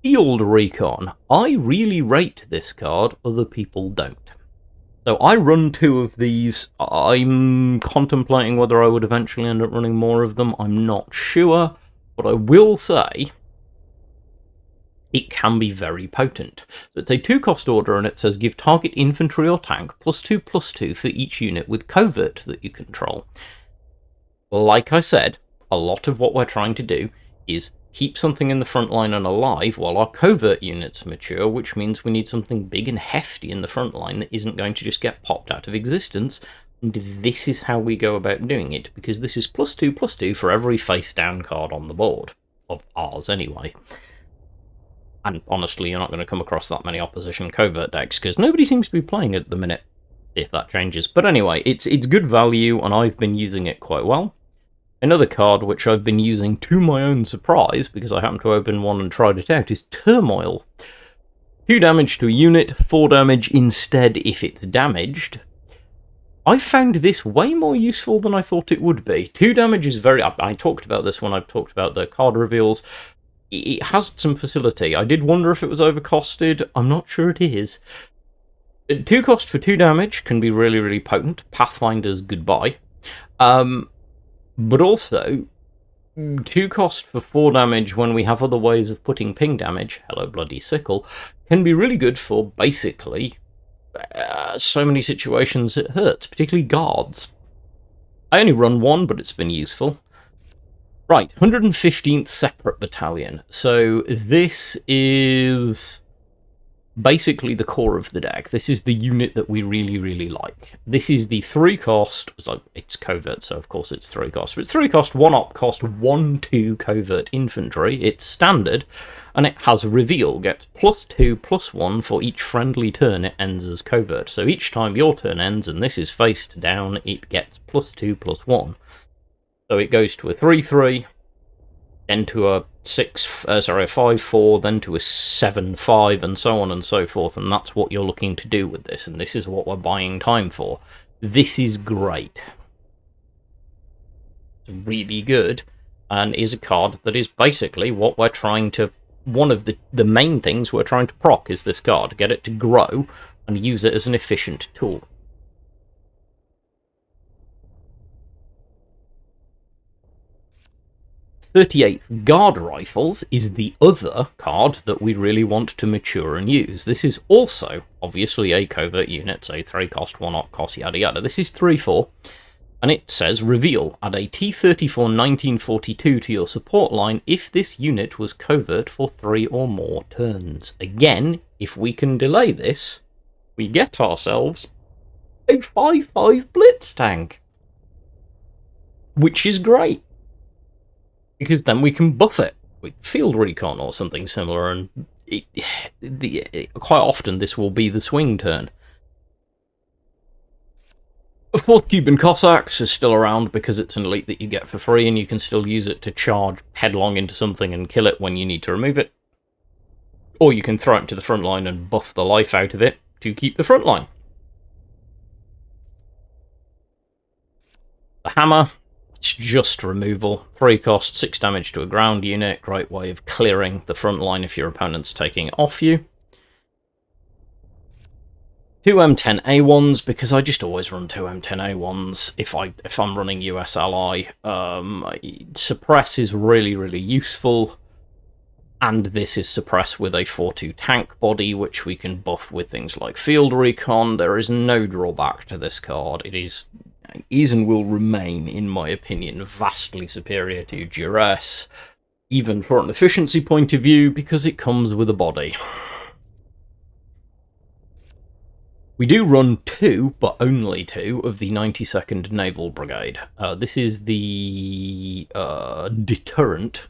[SPEAKER 1] Field Recon. I really rate this card, other people don't. So I run 2 of these. I'm contemplating whether I would eventually end up running more of them. I'm not sure. But I will say, it can be very potent. So it's a 2-cost order, and it says give target infantry or tank +2/+2 for each unit with covert that you control. Like I said, a lot of what we're trying to do is keep something in the front line and alive while our covert units mature, which means we need something big and hefty in the front line that isn't going to just get popped out of existence And this is how we go about doing it, because this is +2/+2 for every face-down card on the board. Of ours, anyway. And honestly, you're not going to come across that many opposition covert decks, because nobody seems to be playing it at the minute, if that changes. But anyway, it's good value, and I've been using it quite well. Another card which I've been using to my own surprise, because I happened to open one and tried it out, is Turmoil. 2 damage to a unit, 4 damage instead if it's damaged. I found this way more useful than I thought it would be. 2 damage is very... I talked about this when I talked about the card reveals. It has some facility. I did wonder if it was overcosted. I'm not sure it is. 2 cost for 2 damage can be really, really potent. Pathfinder's goodbye. But also, 2 cost for 4 damage when we have other ways of putting ping damage, hello bloody sickle, can be really good for basically so many situations it hurts, particularly guards. I only run 1, but it's been useful. Right, 115th Separate Battalion. So this is basically the core of the deck. This is the unit that we really, really like. This is the 3 cost, so it's covert, so of course it's 3 cost, but it's 3 cost, 1 op cost, 1/2 covert infantry. It's standard, and it has reveal, gets +2/+1 for each friendly turn it ends as covert. So each time your turn ends and this is faced down, it gets +2/+1. So it goes to a 3/3, then to a 5/4, then to a 7/5, and so on and so forth, and that's what you're looking to do with this, and this is what we're buying time for. This is great. It's really good, and is a card that is basically what we're trying to... One of the main things we're trying to proc is this card, get it to grow, and use it as an efficient tool. 38th Guard Rifles is the other card that we really want to mature and use. This is also, obviously, a covert unit, so 3 cost, 1 op cost, yada yada. This is 3/4, and it says, reveal, add a T-34 1942 to your support line if this unit was covert for 3 or more turns. Again, if we can delay this, we get ourselves a 5/5 Blitz tank, which is great, because then we can buff it with Field Recon or something similar, and quite often this will be the swing turn. A 4th Cuban Cossacks is still around because it's an elite that you get for free, and you can still use it to charge headlong into something and kill it when you need to remove it. Or you can throw it to the front line and buff the life out of it to keep the front line. The Hammer, it's just removal. 3 cost, 6 damage to a ground unit. Great way of clearing the front line if your opponent's taking it off you. 2 M10A1s, because I just always run 2 M10A1s if I'm running US Ally. Suppress is really, really useful, and this is Suppress with a 4/2 tank body, which we can buff with things like Field Recon. There is no drawback to this card. It is and will remain, in my opinion, vastly superior to Duress, even from an efficiency point of view, because it comes with a body. We do run 2, but only 2, of the 92nd Naval Brigade. This is the deterrent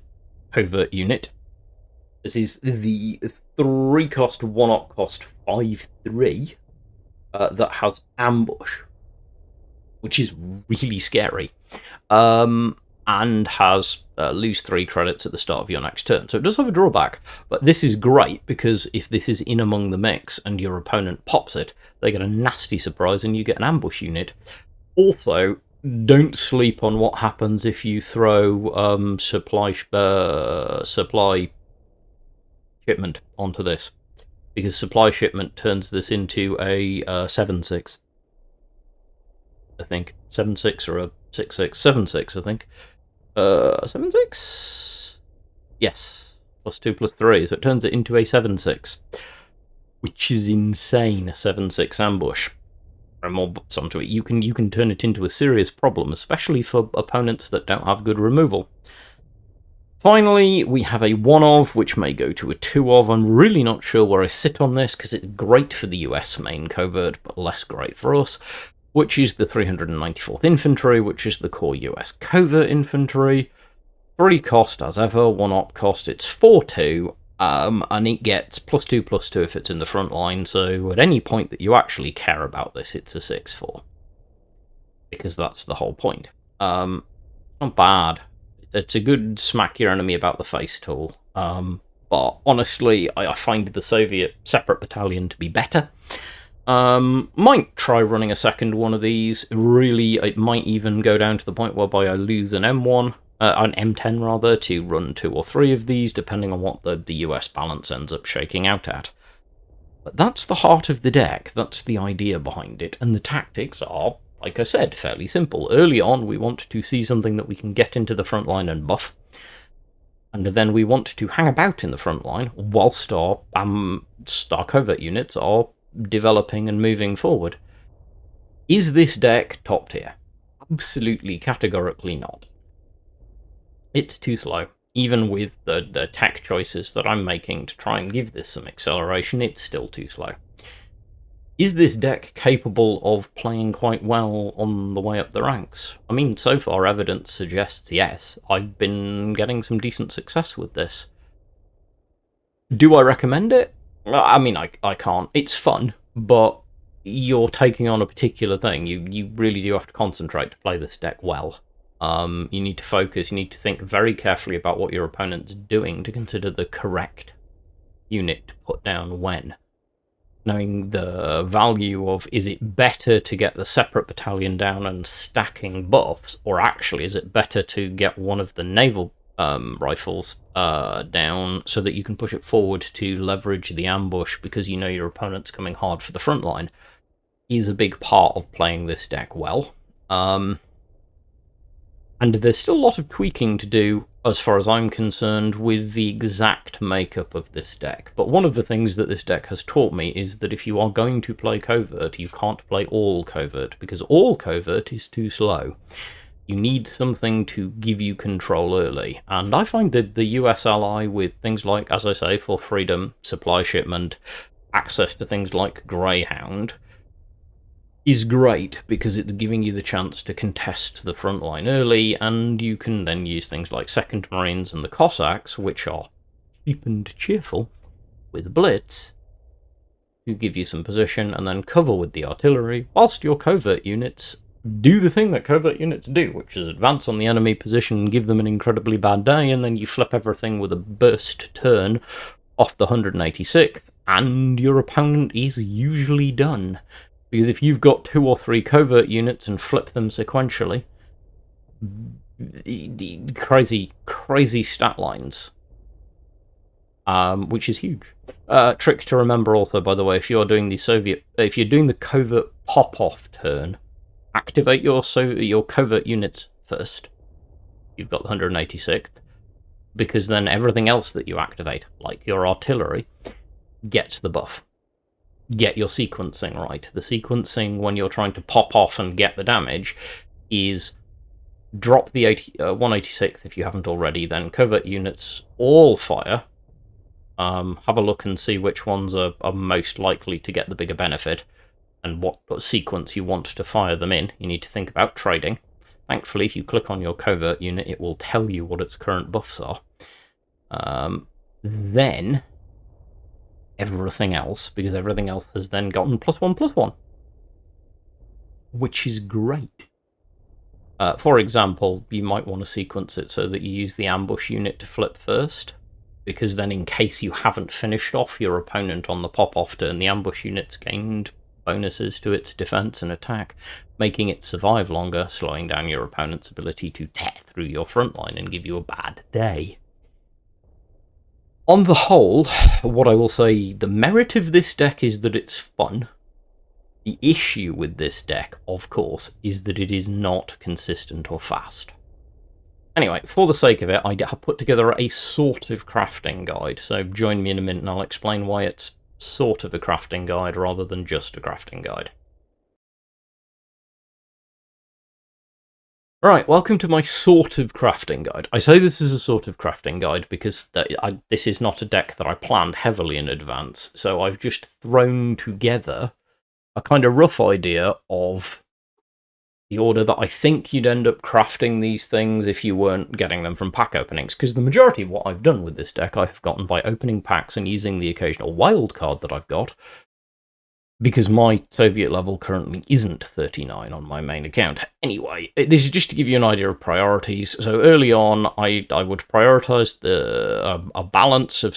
[SPEAKER 1] covert unit. This is the 3 cost, 1 op cost, 5/3 that has ambush, which is really scary, and has lose 3 credits at the start of your next turn. So it does have a drawback, but this is great, because if this is in among the mix and your opponent pops it, they get a nasty surprise and you get an ambush unit. Also, don't sleep on what happens if you throw supply shipment onto this, because supply shipment turns this into a 7/6. I think 7/6 or a 6/6, 7/6. I think 7/6. Yes, +2/+3, so it turns it into a 7/6, which is insane. A 7/6 ambush. And more butts onto it, you can turn it into a serious problem, especially for opponents that don't have good removal. Finally, we have a 1 of, which may go to a 2 of. I'm really not sure where I sit on this, because it's great for the US main covert, but less great for us. which is the 394th Infantry, which is the core US covert infantry. 3 cost as ever, 1 op cost, it's 4-2, and it gets +2/+2 if it's in the front line, so at any point that you actually care about this, it's a 6-4. Because that's the whole point. Not bad. It's a good smack your enemy about the face tool. But honestly, I find the Soviet separate battalion to be better. Might try running a second one of these. Really, it might even go down to the point whereby I lose an M1, an M10 rather, to run 2 or 3 of these, depending on what the US balance ends up shaking out at. But that's the heart of the deck, that's the idea behind it, and the tactics are, like I said, fairly simple. Early on, we want to see something that we can get into the front line and buff, and then we want to hang about in the front line whilst our covert units are developing and moving forward. Is this deck top tier? Absolutely, categorically not. It's too slow. Even with the tech choices that I'm making to try and give this some acceleration, it's still too slow. Is this deck capable of playing quite well on the way up the ranks? I mean, so far evidence suggests yes. I've been getting some decent success with this. Do I recommend it? I mean, I can't. It's fun, but you're taking on a particular thing. You really do have to concentrate to play this deck well. You need to focus, you need to think very carefully about what your opponent's doing to consider the correct unit to put down when. Knowing the value of, is it better to get the separate battalion down and stacking buffs, or actually is it better to get one of the naval rifles down so that you can push it forward to leverage the ambush because you know your opponent's coming hard for the front line, is a big part of playing this deck well. And there's still a lot of tweaking to do, as far as I'm concerned, with the exact makeup of this deck. But one of the things that this deck has taught me is that if you are going to play covert, you can't play all covert, because all covert is too slow. You need something to give you control early. And I find that the US ally with things like, as I say, for freedom, supply shipment, access to things like Greyhound, is great because it's giving you the chance to contest the front line early, and you can then use things like Second Marines and the Cossacks, which are cheap and cheerful, with Blitz, to give you some position, and then cover with the artillery, whilst your covert units do the thing that covert units do, which is advance on the enemy position and give them an incredibly bad day, and then you flip everything with a burst turn off the 186th, and your opponent is usually done. Because if you've got 2 or 3 covert units and flip them sequentially, crazy stat lines, which is huge. Trick to remember also, by the way, if you're doing the covert pop-off turn, activate your covert units first. You've got the 186th, because then everything else that you activate, like your artillery, gets the buff. Get your sequencing right. The sequencing when you're trying to pop off and get the damage is drop the 186th if you haven't already, then covert units all fire. Have a look and see which ones are most likely to get the bigger benefit and what sequence you want to fire them in. You need to think about trading. Thankfully, if you click on your covert unit, it will tell you what its current buffs are. Then everything else, because everything else has then gotten +1/+1, which is great. For example, you might want to sequence it so that you use the ambush unit to flip first, because then in case you haven't finished off your opponent on the pop-off turn, the ambush unit's gained bonuses to its defense and attack, making it survive longer, slowing down your opponent's ability to tear through your front line and give you a bad day. On the whole, what I will say, the merit of this deck is that it's fun. The issue with this deck, of course, is that it is not consistent or fast. Anyway, for the sake of it, I have put together a sort of crafting guide, so join me in a minute and I'll explain why it's sort of a crafting guide rather than just a crafting guide. Right, welcome to my sort of crafting guide. I say this is a sort of crafting guide because this is not a deck that I planned heavily in advance, so I've just thrown together a kind of rough idea of the order that I think you'd end up crafting these things if you weren't getting them from pack openings, because the majority of what I've done with this deck I've gotten by opening packs and using the occasional wild card that I've got, because my Soviet level currently isn't 39 on my main account. Anyway, this is just to give you an idea of priorities. So early on, I would prioritise a balance of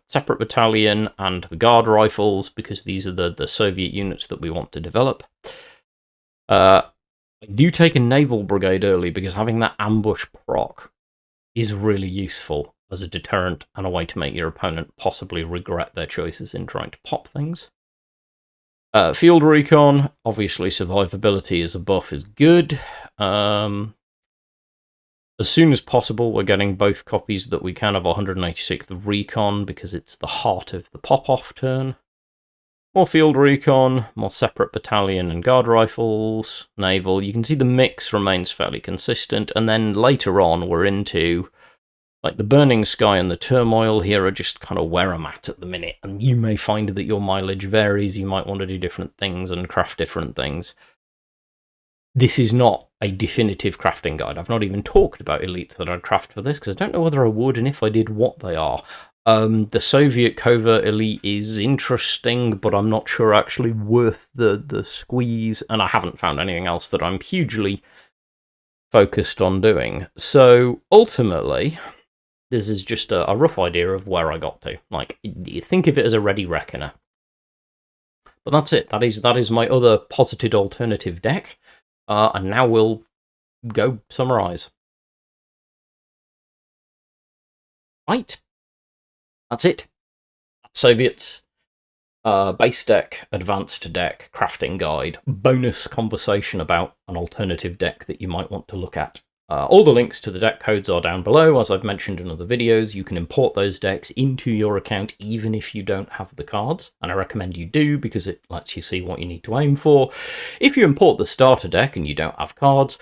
[SPEAKER 1] separate battalion and the guard rifles, because these are the Soviet units that we want to develop. I do take a naval brigade early, because having that ambush proc is really useful as a deterrent and a way to make your opponent possibly regret their choices in trying to pop things. Field recon, obviously survivability as a buff is good. As soon as possible, we're getting both copies that we can of 186th recon, because it's the heart of the pop-off turn. More field recon, more separate battalion and guard rifles, naval. You can see the mix remains fairly consistent, and then later on we're into, like, the Burning Sky and the Turmoil here are just kind of where I'm at the minute, and you may find that your mileage varies, you might want to do different things and craft different things. This is not a definitive crafting guide. I've not even talked about elites that I'd craft for this, because I don't know whether I would, and if I did, what they are. The Soviet Covert Elite is interesting, but I'm not sure actually worth the squeeze, and I haven't found anything else that I'm hugely focused on doing. So, ultimately, this is just a rough idea of where I got to. Like, you think of it as a ready reckoner. But that's it. That is my other posited alternative deck. And now we'll go summarise. Right. That's it. Soviets. Base deck, advanced deck, crafting guide, bonus conversation about an alternative deck that you might want to look at. All the links to the deck codes are down below, as I've mentioned in other videos. You can import those decks into your account even if you don't have the cards, and I recommend you do, because it lets you see what you need to aim for. If you import the starter deck and you don't have cards,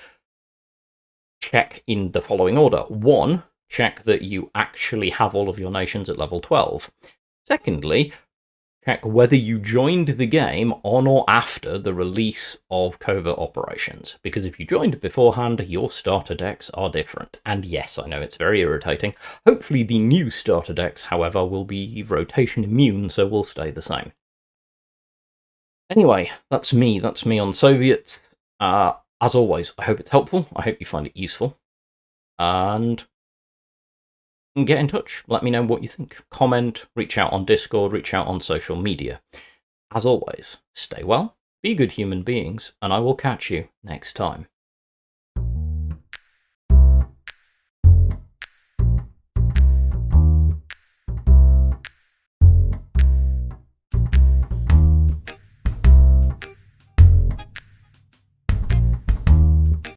[SPEAKER 1] check in the following order. 1, check that you actually have all of your nations at level 12. Secondly, check whether you joined the game on or after the release of Covert Operations, because if you joined beforehand, your starter decks are different. And yes, I know it's very irritating. Hopefully the new starter decks, however, will be rotation immune, so will stay the same. Anyway, that's me on Soviets. As always, I hope it's helpful, I hope you find it useful, and get in touch. Let me know what you think. Comment, reach out on Discord, reach out on social media. As always, stay well, be good human beings, and I will catch you next time.